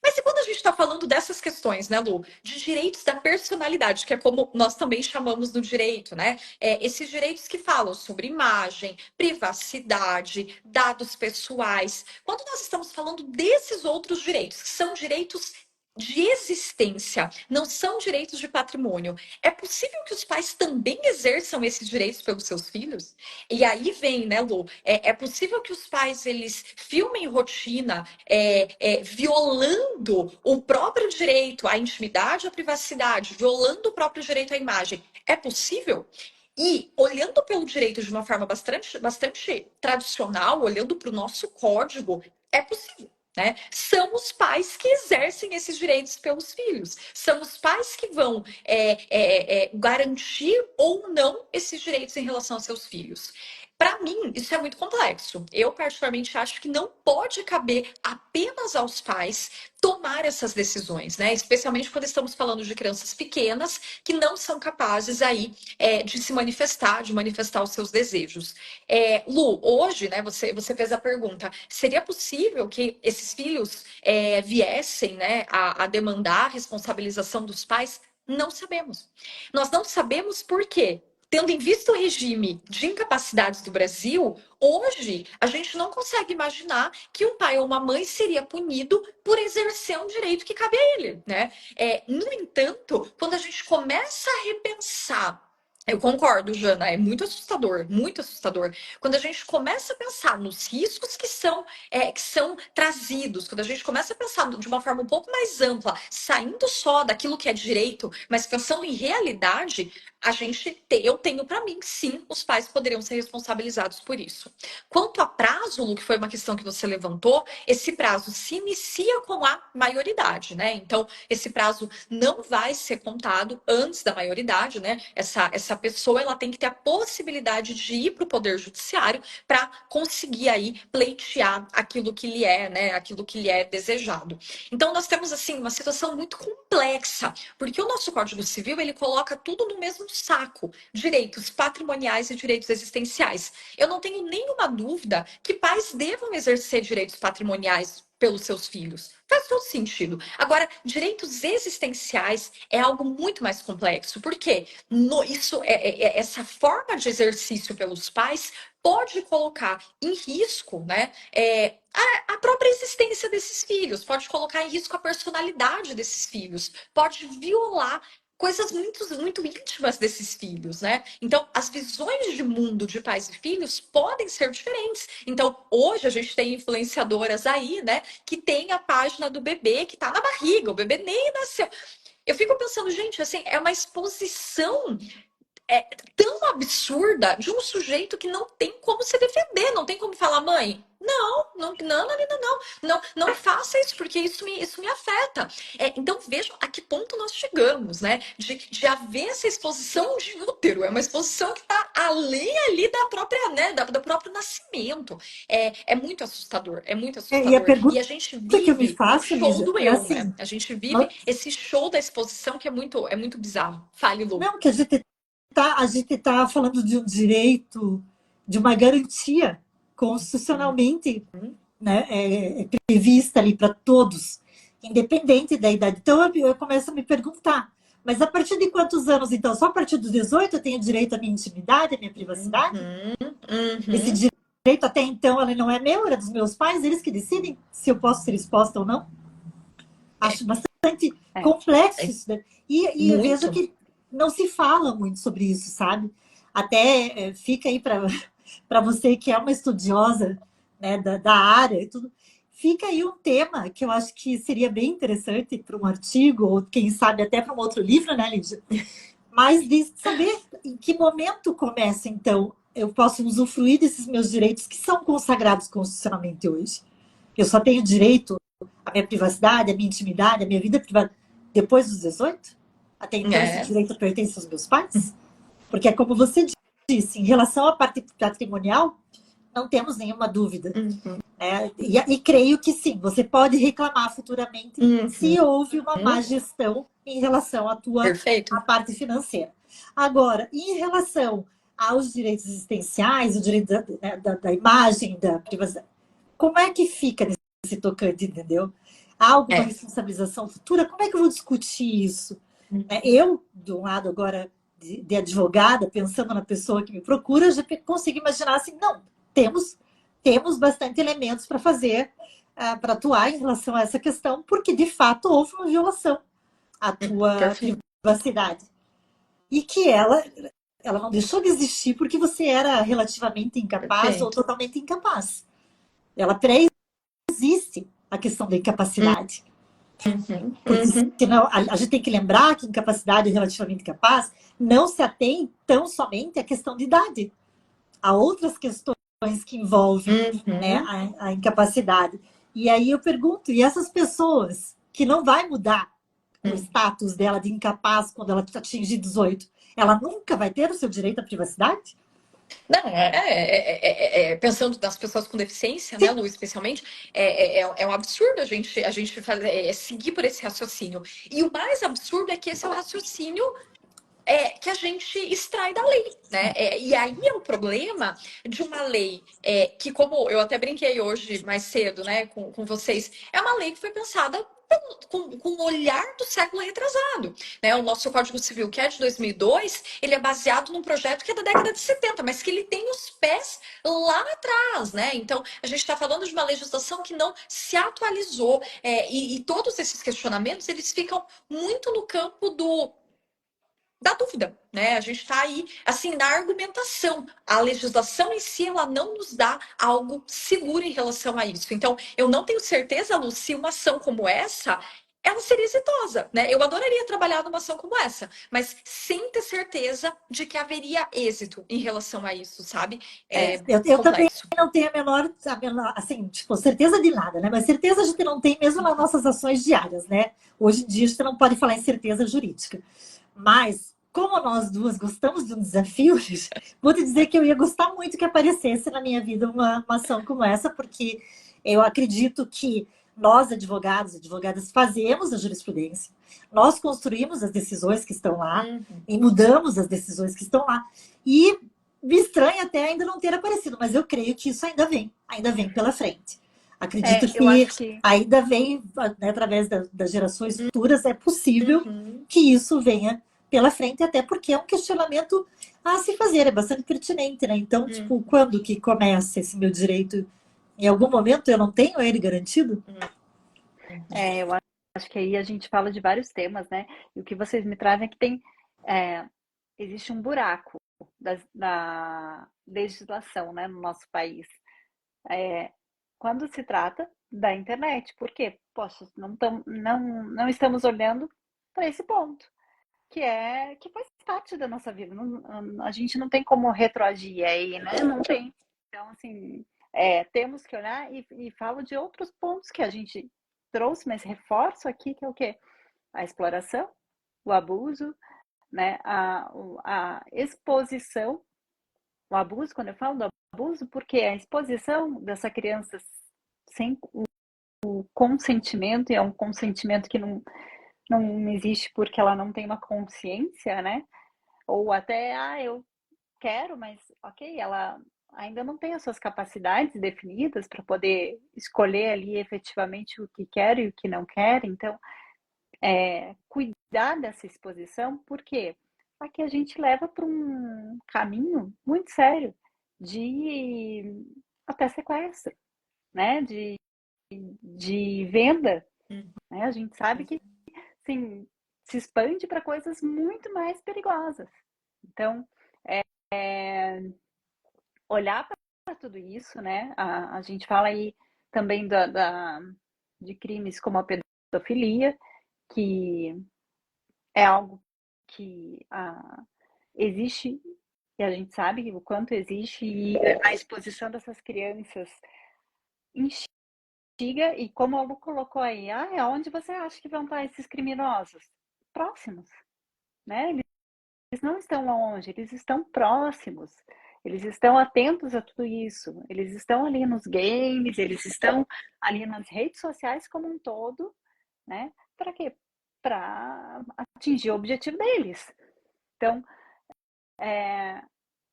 Mas e quando a gente está falando dessas questões, né, Lu, de direitos da personalidade, que é como nós também chamamos do direito, né? Esses direitos que falam sobre imagem, privacidade, dados pessoais. Quando nós estamos falando desses outros direitos, que são direitos de existência, não são direitos de patrimônio, é possível que os pais também exerçam esses direitos pelos seus filhos? E aí vem, né, Lu? É possível que os pais eles filmem rotina violando o próprio direito à intimidade, à privacidade, violando o próprio direito à imagem. É possível? E olhando pelo direito de uma forma bastante tradicional, olhando para o nosso código, é possível. Né? São os pais que exercem esses direitos pelos filhos. São os pais que vão garantir ou não esses direitos em relação aos seus filhos. Para mim, isso é muito complexo. Eu, particularmente, acho que não pode caber apenas aos pais tomar essas decisões, né? Especialmente quando estamos falando de crianças pequenas que não são capazes aí de se manifestar, de manifestar os seus desejos. Lu, hoje, né, você fez a pergunta, seria possível que esses filhos viessem, né, a demandar a responsabilização dos pais? Não sabemos. Nós não sabemos por quê. Tendo em vista o regime de incapacidades do Brasil, hoje a gente não consegue imaginar que um pai ou uma mãe seria punido por exercer um direito que cabe a ele, né? No entanto, quando a gente começa a repensar, eu concordo, Jana, é muito assustador, muito assustador. Quando a gente começa a pensar nos riscos que são trazidos, quando a gente começa a pensar de uma forma um pouco mais ampla, saindo só daquilo que é direito, mas pensando em realidade, eu tenho para mim que sim, os pais poderiam ser responsabilizados por isso. Quanto a prazo, Lu, que foi uma questão que você levantou, esse prazo se inicia com a maioridade, né? Então, esse prazo não vai ser contado antes da maioridade, né? Essa pessoa ela tem que ter a possibilidade de ir para o Poder Judiciário para conseguir aí pleitear aquilo que lhe é, né? Aquilo que lhe é desejado. Então, nós temos assim uma situação muito complexa, porque o nosso Código Civil ele coloca tudo no mesmo saco, direitos patrimoniais e direitos existenciais. Eu não tenho nenhuma dúvida que pais devam exercer direitos patrimoniais pelos seus filhos. Faz todo sentido. Agora, direitos existenciais é algo muito mais complexo, porque essa forma de exercício pelos pais pode colocar em risco, né, a própria existência desses filhos, pode colocar em risco a personalidade desses filhos, pode violar coisas muito, muito íntimas desses filhos, né? Então, as visões de mundo de pais e filhos podem ser diferentes. Então, hoje a gente tem influenciadoras aí, né, que tem a página do bebê que tá na barriga, o bebê nem nasceu. Eu fico pensando, gente, assim, é uma exposição é, tão absurda de um sujeito que não tem como se defender, não tem como falar, mãe, não, não faça isso, porque isso me afeta. Então vejam a que ponto nós chegamos, né? De haver essa exposição de útero, é uma exposição que está além ali da própria, né, do próprio nascimento. É muito assustador, é muito E a assustador. E pergunta a gente que eu me vive o faço, show Lígia, do é eu, né? assim, A gente vive nós- esse show da exposição que é muito bizarro. Fale, Lu. não, que a gente tá falando de um direito, de uma garantia constitucionalmente, né, prevista ali para todos, independente da idade. Então eu começo a me perguntar, mas a partir de quantos anos, então? Só a partir dos 18 eu tenho direito à minha intimidade, à minha privacidade? Esse Uhum. direito até então ele não é meu, era dos meus pais, eles que decidem se eu posso ser exposta ou não. Acho bastante É, complexo isso, né? E eu vejo Muito. que não se fala muito sobre isso, sabe? Até fica aí para você que é uma estudiosa, né, da área e tudo, fica aí um tema que eu acho que seria bem interessante para um artigo, ou quem sabe até para um outro livro, né, Lídia? Mas de saber em que momento começa, então, eu posso usufruir desses meus direitos que são consagrados constitucionalmente hoje. Eu só tenho direito à minha privacidade, à minha intimidade, à minha vida privada depois dos 18? Até então, esse É. direito pertence aos meus pais? Porque é como você disse, em relação à parte patrimonial, não temos nenhuma dúvida. Uhum. E creio que sim, você pode reclamar futuramente Uhum. se houve uma má gestão em relação à tua Perfeito. à parte financeira. Agora, em relação aos direitos existenciais, o direito da imagem, da privacidade, como é que fica nesse tocante, entendeu? Há alguma É. responsabilização futura? Como é que eu vou discutir isso? Eu, de um lado agora de advogada, pensando na pessoa que me procura, já consigo imaginar assim, não, temos bastante elementos para fazer, para atuar em relação a essa questão, porque de fato houve uma violação à tua Perfeito. privacidade. E que ela não deixou de existir porque você era relativamente incapaz ou Perfeito. totalmente incapaz. Ela pré-existe a questão da incapacidade. Uhum. Porque Uhum. senão a gente tem que lembrar que incapacidade relativamente capaz não se atém tão somente à questão de idade. Há outras questões que envolvem, né, Uhum. a incapacidade. E aí eu pergunto, e essas pessoas que não vai mudar o Uhum. status dela de incapaz quando ela atingir 18, ela nunca vai ter o seu direito à privacidade? Não, pensando nas pessoas com deficiência, né, Sim, Lu, especialmente, é um absurdo a gente fazer, seguir por esse raciocínio. E o mais absurdo é que esse é o raciocínio que a gente extrai da lei, né? E aí é o problema de uma lei que, como eu até brinquei hoje mais cedo, né, com vocês, é uma lei que foi pensada com o olhar do século retrasado, né? O nosso Código Civil, que é de 2002, ele é baseado num projeto que é da década de 70, mas que ele tem os pés lá atrás, né? Então, a gente está falando de uma legislação que não se atualizou, e todos esses questionamentos, eles ficam muito no campo da dúvida, né? A gente está aí, assim, na argumentação. A legislação em si, ela não nos dá algo seguro em relação a isso. Então, eu não tenho certeza, Lu, se uma ação como essa, ela seria exitosa, né? Eu adoraria trabalhar numa ação como essa, mas sem ter certeza de que haveria êxito em relação a isso, sabe? É eu também complexo. não tenho a menor, assim, tipo, certeza de nada, né? Mas certeza a gente não tem mesmo nas nossas ações diárias, né? Hoje em dia a gente não pode falar em certeza jurídica. Mas, como nós duas gostamos de um desafio, vou te dizer que eu ia gostar muito que aparecesse na minha vida uma ação como essa, porque eu acredito que nós, advogados e advogadas, fazemos a jurisprudência, nós construímos as decisões que estão lá Uhum. e mudamos as decisões que estão lá. E me estranha até ainda não ter aparecido, mas eu creio que isso ainda vem pela frente. Acredito eu que acho que ainda vem, né, através das gerações futuras, é possível Uhum. que isso venha pela frente, até porque é um questionamento a se fazer, é bastante pertinente, né? Então, Uhum. tipo, quando que começa esse meu direito? Em algum momento eu não tenho ele garantido? eu acho que aí a gente fala de vários temas, né? E o que vocês me trazem é que existe um buraco da legislação, né, no nosso país. Quando se trata da internet, por quê? Poxa, não estamos olhando para esse ponto, que faz parte da nossa vida. A gente não tem como retroagir aí, né? Não tem. Então, assim, temos que olhar e falo de outros pontos que a gente trouxe, mas reforço aqui, que é o quê? A exploração, o abuso, né? A exposição, o abuso, quando eu falo do abuso, porque a exposição dessa criança sem o consentimento, e é um consentimento que não existe porque ela não tem uma consciência, né? Ou até, eu quero, mas ok, ela ainda não tem as suas capacidades definidas para poder escolher ali efetivamente o que quer e o que não quer. Então, cuidar dessa exposição, porque aqui a gente leva para um caminho muito sério de até sequestro, né? De venda, né? A gente sabe que assim, se expande para coisas muito mais perigosas. Então, olhar para tudo isso, né? A gente fala aí também de crimes como a pedofilia, que é algo que existe, e a gente sabe o quanto existe, e a exposição dessas crianças instiga, e como a Lu colocou aí, onde você acha que vão estar esses criminosos? Próximos, né? Eles não estão longe, eles estão próximos. Eles estão atentos a tudo isso. Eles estão ali nos games, eles estão ali nas redes sociais como um todo, né? Para quê? Para atingir o objetivo deles. Então,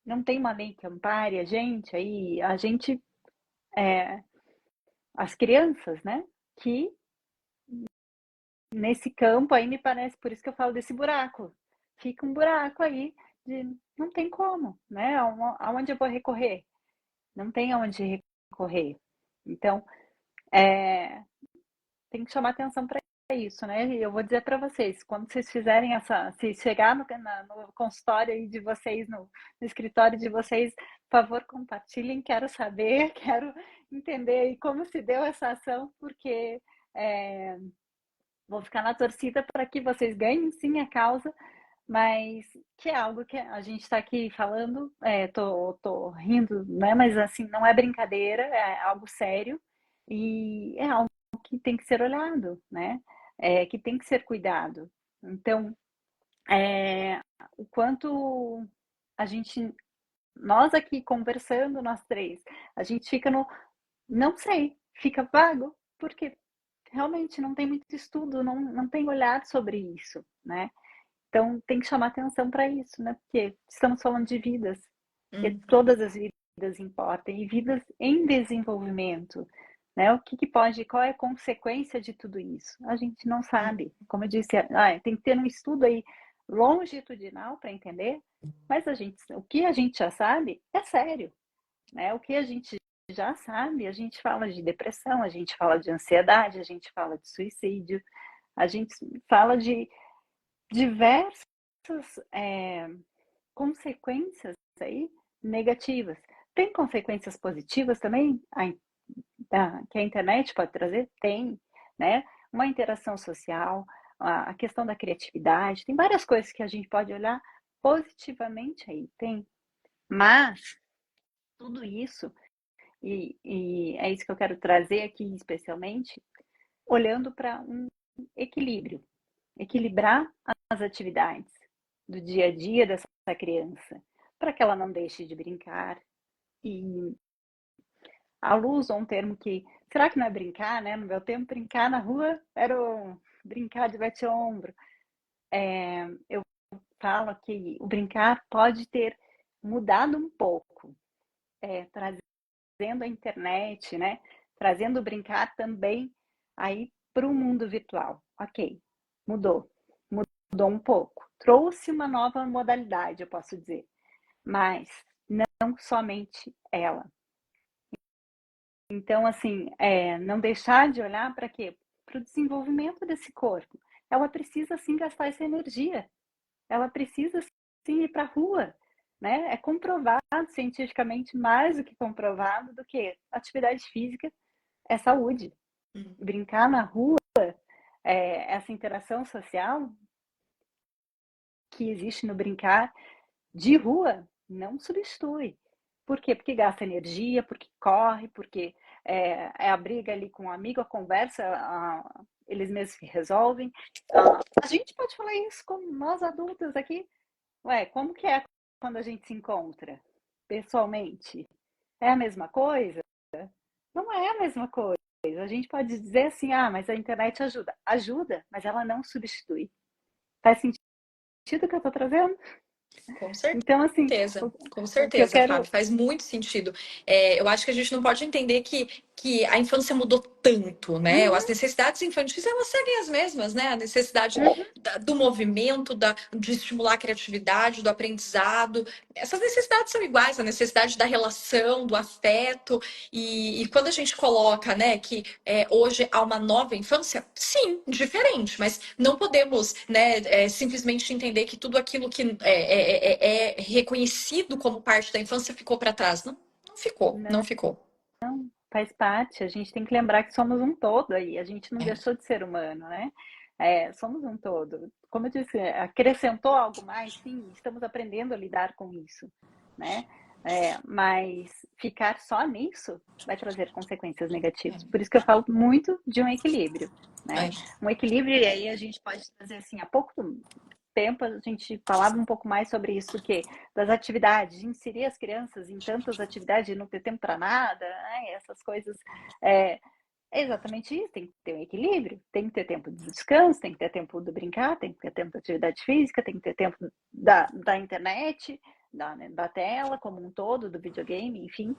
não tem uma lei que ampare a gente aí, as crianças, né? Que nesse campo aí me parece, por isso que eu falo desse buraco. Fica um buraco aí de não tem como, né? Aonde eu vou recorrer? Não tem aonde recorrer. Então, tem que chamar atenção para isso, né? E eu vou dizer para vocês, quando vocês fizerem se chegar no consultório aí de vocês, no escritório de vocês, por favor, compartilhem, quero saber, quero entender aí como se deu essa ação, porque vou ficar na torcida para que vocês ganhem sim a causa, mas que é algo que a gente está aqui falando, tô rindo, né? Mas assim, não é brincadeira, é algo sério e é algo que tem que ser olhado, né? Que tem que ser cuidado. Então, o quanto a gente, nós aqui conversando, nós três, a gente fica no não sei, fica vago, porque realmente não tem muito estudo, não tem olhar sobre isso, né? Então tem que chamar atenção para isso, né? Porque estamos falando de vidas, e todas as vidas importam, e vidas em desenvolvimento, né? O que pode, qual é a consequência de tudo isso? A gente não sabe. Como eu disse, tem que ter um estudo aí longitudinal para entender, mas o que a gente já sabe é sério, né? O que a gente já sabe, a gente fala de depressão, a gente fala de ansiedade, a gente fala de suicídio, a gente fala de diversas consequências aí negativas. Tem consequências positivas também que a internet pode trazer? Tem, né? Uma interação social, a questão da criatividade, tem várias coisas que a gente pode olhar positivamente aí, tem. Mas tudo isso, e é isso que eu quero trazer aqui especialmente, olhando para um equilíbrio. Equilibrar as atividades do dia a dia dessa criança, para que ela não deixe de brincar. E a Lu usou um termo que, será que não é brincar, né? No meu tempo, brincar na rua era brincar de bate-ombro. Eu falo que o brincar pode ter mudado um pouco, trazendo a internet, né? Trazendo o brincar também aí para o mundo virtual. Ok, mudou um pouco. Trouxe uma nova modalidade, eu posso dizer. Mas não somente ela. Então, assim, não deixar de olhar para quê? Para o desenvolvimento desse corpo. Ela precisa, sim, gastar essa energia. Ela precisa, sim, ir para a rua. Né? É comprovado cientificamente, mais do que comprovado, do que atividade física é saúde. Brincar na rua, essa interação social que existe no brincar de rua, não substitui. Por quê? Porque gasta energia, porque corre, porque é a briga ali com um amigo, a conversa, eles mesmos que resolvem. A gente pode falar isso como nós adultos aqui. Ué, como que é quando a gente se encontra pessoalmente? É a mesma coisa? Não é a mesma coisa. A gente pode dizer assim, mas a internet ajuda. Ajuda, mas ela não substitui. Faz sentido o que eu estou trazendo? Com Então, assim, certeza, com o que eu certeza, quero... Fábio, faz muito sentido. Eu acho que a gente não pode entender que a infância mudou tanto, né? As necessidades infantis, elas seguem as mesmas, né? A necessidade do movimento, de estimular a criatividade, do aprendizado. Essas necessidades são iguais, a necessidade da relação, do afeto. E quando a gente coloca, né, que hoje há uma nova infância, sim, diferente, mas não podemos, né, simplesmente entender que tudo aquilo que é reconhecido como parte da infância ficou para trás. Não, não ficou, não ficou. Faz parte, a gente tem que lembrar que somos um todo aí, a gente não É. deixou de ser humano, né? Somos um todo. Como eu disse, acrescentou algo mais? Sim, estamos aprendendo a lidar com isso, né? Mas ficar só nisso vai trazer consequências negativas. Por isso que eu falo muito de um equilíbrio, né? Um equilíbrio, e aí a gente pode trazer assim, há pouco tempo a gente falava um pouco mais sobre isso, que das atividades, de inserir as crianças em tantas atividades e não ter tempo para nada, né? Essas coisas. É exatamente isso, tem que ter um equilíbrio, tem que ter tempo de descanso, tem que ter tempo de brincar, tem que ter tempo de atividade física, tem que ter tempo da internet, da tela como um todo, do videogame, enfim.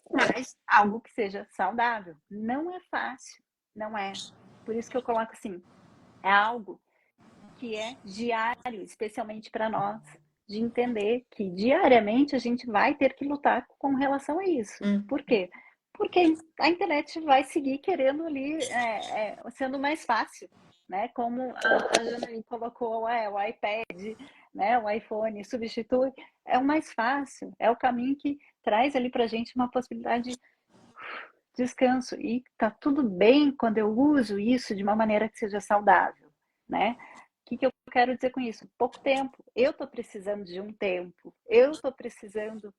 Mas algo que seja saudável. Não é fácil, não é. Por isso que eu coloco assim, é algo que é diário, especialmente para nós, de entender que diariamente a gente vai ter que lutar com relação a isso. Por quê? Porque a internet vai seguir querendo ali, sendo mais fácil, né? Como a Janaína colocou, o iPad, né? O iPhone substitui, é o mais fácil, é o caminho que traz ali para a gente uma possibilidade de descanso. E tá tudo bem quando eu uso isso de uma maneira que seja saudável, né? O que eu quero dizer com isso? Pouco tempo. Eu estou precisando de um tempo. Eu estou precisando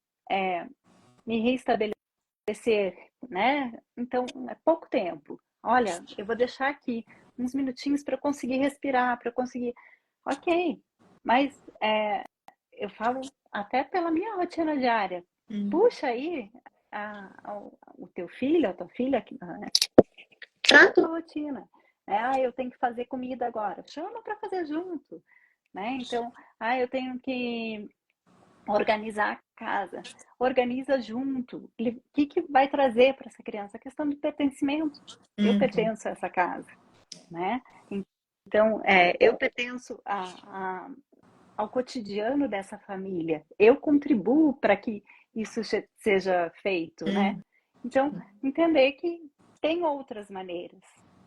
me reestabelecer, né? Então, é pouco tempo. Olha, eu vou deixar aqui uns minutinhos para eu conseguir respirar, para eu conseguir... Ok, mas eu falo até pela minha rotina diária. Puxa aí o teu filho, a tua filha, pra tua rotina. Eu tenho que fazer comida agora. Chama para fazer junto, né? Então, eu tenho que organizar a casa. Organiza junto. O que vai trazer para essa criança? A questão do pertencimento. Eu pertenço a essa casa, né? Então, eu pertenço ao cotidiano dessa família. Eu contribuo para que isso seja feito, né? Então, entender que tem outras maneiras.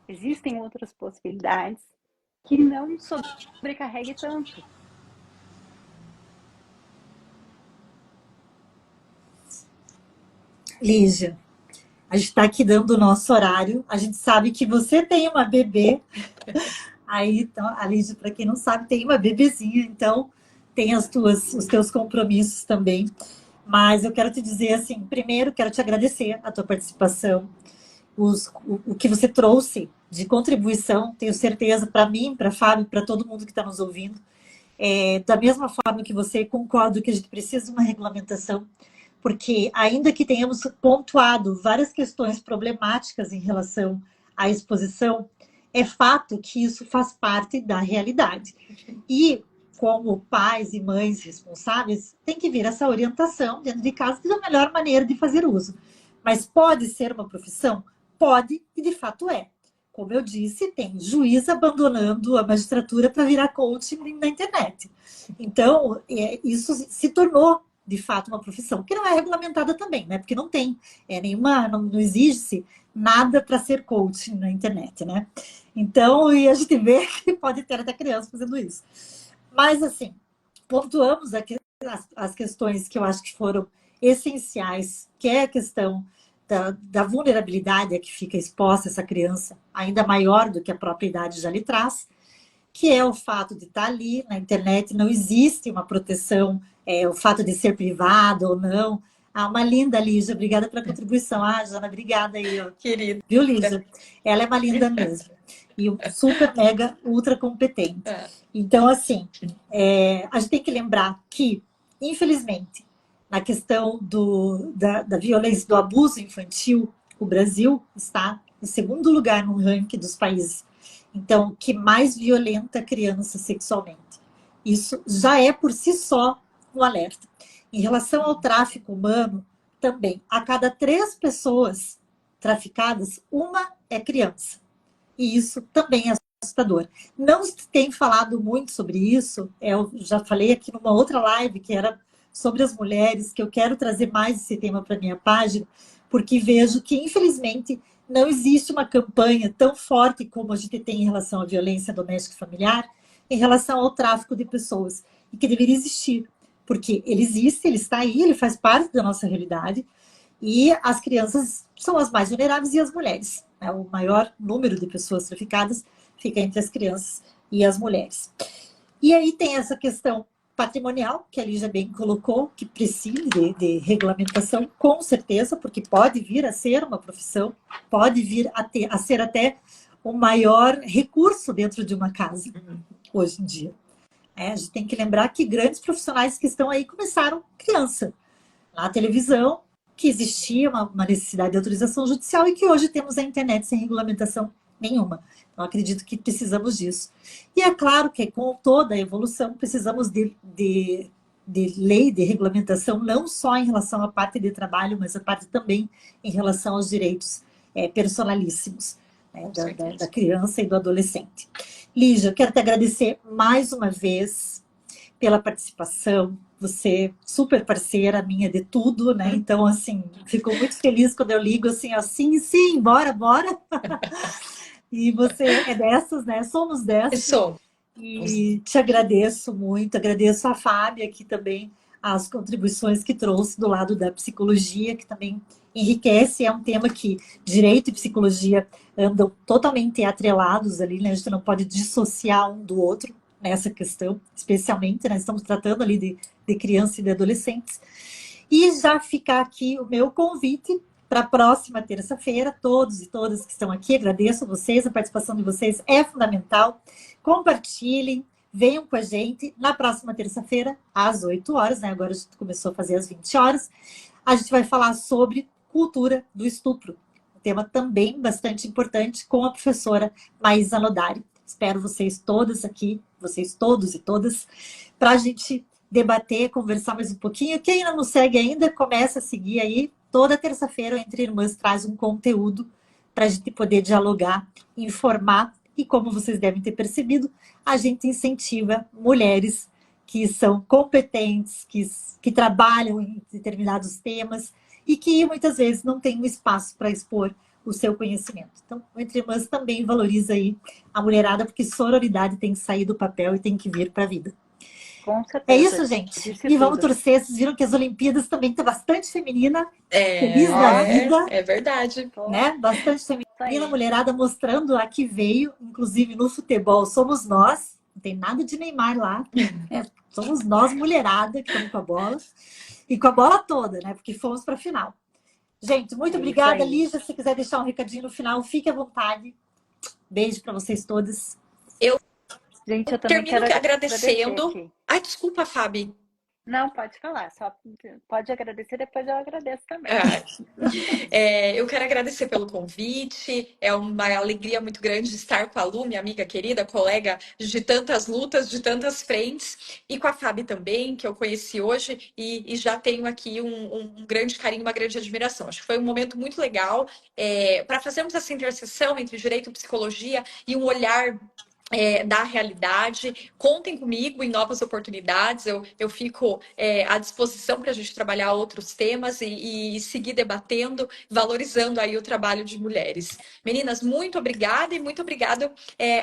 Existem outras possibilidades que não sobrecarregue tanto. Lígia, a gente está aqui dando o nosso horário. A gente sabe que você tem uma bebê. Aí, então, a Lígia, para quem não sabe, tem uma bebezinha. Então, tem os teus compromissos também. Mas eu quero te dizer assim, primeiro, quero te agradecer a tua participação. O que você trouxe de contribuição, tenho certeza, para mim, para Fábio, para todo mundo que está nos ouvindo. Da mesma forma que você, concordo que a gente precisa de uma regulamentação, porque ainda que tenhamos pontuado várias questões problemáticas em relação à exposição, é fato que isso faz parte da realidade. E, como pais e mães responsáveis, tem que vir essa orientação dentro de casa da melhor maneira de fazer uso. Mas pode ser uma profissão? Pode, e de fato é. Como eu disse, tem juiz abandonando a magistratura para virar coaching na internet. Então, isso se tornou, de fato, uma profissão, que não é regulamentada também, né? Porque não tem nenhuma, não exige-se nada para ser coaching na internet, né? Então, e a gente vê que pode ter até criança fazendo isso. Mas, assim, pontuamos aqui as questões que eu acho que foram essenciais, que é a questão da vulnerabilidade a que fica exposta essa criança, ainda maior do que a própria idade já lhe traz, que é o fato de estar ali na internet, não existe uma proteção, o fato de ser privado ou não, Ah, uma linda, Lígia. Obrigada pela contribuição. Ah, Jana, obrigada aí, ó. Querida. Viu, Lígia? Ela é uma linda mesmo. E super, mega, ultra competente. É. Então, assim, a gente tem que lembrar que, infelizmente, na questão da violência, do abuso infantil, o Brasil está em segundo lugar no ranking dos países, então, que mais violenta a criança sexualmente. Isso já é, por si só, um alerta. Em relação ao tráfico humano, também, a cada 3 pessoas traficadas, uma é criança. E isso também é assustador. Não se tem falado muito sobre isso, eu já falei aqui numa outra live que era sobre as mulheres, que eu quero trazer mais esse tema para a minha página, porque vejo que, infelizmente, não existe uma campanha tão forte como a gente tem em relação à violência doméstica e familiar, em relação ao tráfico de pessoas, e que deveria existir, porque ele existe, ele está aí, ele faz parte da nossa realidade, e as crianças são as mais vulneráveis e as mulheres. Né? O maior número de pessoas traficadas fica entre as crianças e as mulheres. E aí tem essa questão patrimonial, que a Lígia bem colocou, que precisa de regulamentação, com certeza, porque pode vir a ser uma profissão, pode vir a ser até o maior recurso dentro de uma casa, hoje em dia. A gente tem que lembrar que grandes profissionais que estão aí começaram criança, na televisão, que existia uma necessidade de autorização judicial e que hoje temos a internet sem regulamentação nenhuma. Então, acredito que precisamos disso. E é claro que com toda a evolução, precisamos de lei, de regulamentação, não só em relação à parte de trabalho, mas a parte também em relação aos direitos personalíssimos, né, da criança e do adolescente. Lígia, eu quero te agradecer mais uma vez pela participação, você super parceira minha de tudo, né? Então, assim, fico muito feliz quando eu ligo assim, assim, sim, bora, bora. E você é dessas, né? Somos dessas. Sou. E te agradeço muito, agradeço a Fábia aqui também, as contribuições que trouxe do lado da psicologia, que também enriquece, é um tema que direito e psicologia andam totalmente atrelados ali, né? A gente não pode dissociar um do outro nessa questão, especialmente, nós estamos tratando ali de crianças e de adolescentes. E já ficar aqui o meu convite para a próxima terça-feira, todos e todas que estão aqui, agradeço a vocês, a participação de vocês é fundamental. Compartilhem, venham com a gente na próxima terça-feira, às 8 horas, né? Agora a gente começou a fazer às 20 horas. A gente vai falar sobre cultura do estupro, um tema também bastante importante, com a professora Maísa Nodari. Espero vocês todas aqui, vocês todos e todas, para a gente debater, conversar mais um pouquinho. Quem não nos segue ainda, começa a seguir aí. Toda terça-feira o Entre Irmãs traz um conteúdo para a gente poder dialogar, informar. E como vocês devem ter percebido, a gente incentiva mulheres que são competentes, que trabalham em determinados temas e que muitas vezes não têm um espaço para expor o seu conhecimento. Então, o Entre Irmãs também valoriza aí a mulherada, porque sororidade tem que sair do papel e tem que vir para a vida. Com certeza. É isso, gente. E vamos torcer. Vocês viram que as Olimpíadas também estão bastante feminina. Feliz da vida. É verdade. Né? Bastante feminina, mulherada mostrando a que veio, inclusive no futebol, somos nós. Não tem nada de Neymar lá. Somos nós, mulherada, que estamos com a bola. E com a bola toda, né? Porque fomos para a final. Gente, muito obrigada. Lígia, se quiser deixar um recadinho no final, fique à vontade. Beijo para vocês todas. Gente, eu também termino quero agradecendo. Ai, desculpa, Fábio. Não, pode falar. Só pode agradecer, depois eu agradeço também. Eu quero agradecer pelo convite. É uma alegria muito grande estar com a Lu, minha amiga querida, colega de tantas lutas, de tantas frentes, e com a Fábio também, que eu conheci hoje, e já tenho aqui um grande carinho, uma grande admiração. Acho que foi um momento muito legal para fazermos essa interseção entre direito e psicologia e um olhar da realidade. Contem comigo em novas oportunidades, eu fico à disposição para a gente trabalhar outros temas e seguir debatendo, valorizando aí o trabalho de mulheres. Meninas, muito obrigada e muito obrigado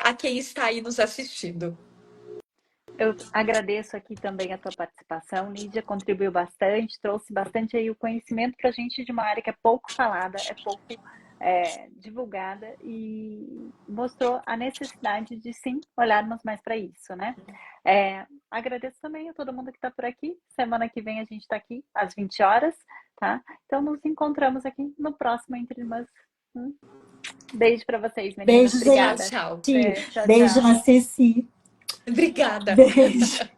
a quem está aí nos assistindo. Eu agradeço aqui também a tua participação, Lídia, contribuiu bastante, trouxe bastante aí o conhecimento para a gente de uma área que é pouco falada, é pouco divulgada e mostrou a necessidade de sim olharmos mais para isso, né? Agradeço também a todo mundo que está por aqui. Semana que vem a gente está aqui às 20 horas tá? Então, nos encontramos aqui no próximo Entre Irmãs. Beijo para vocês, meninas. Beijo, Tchau, Obrigada. tchau. gente. Tchau, Beijo tchau. na Ceci. Obrigada. Beijo.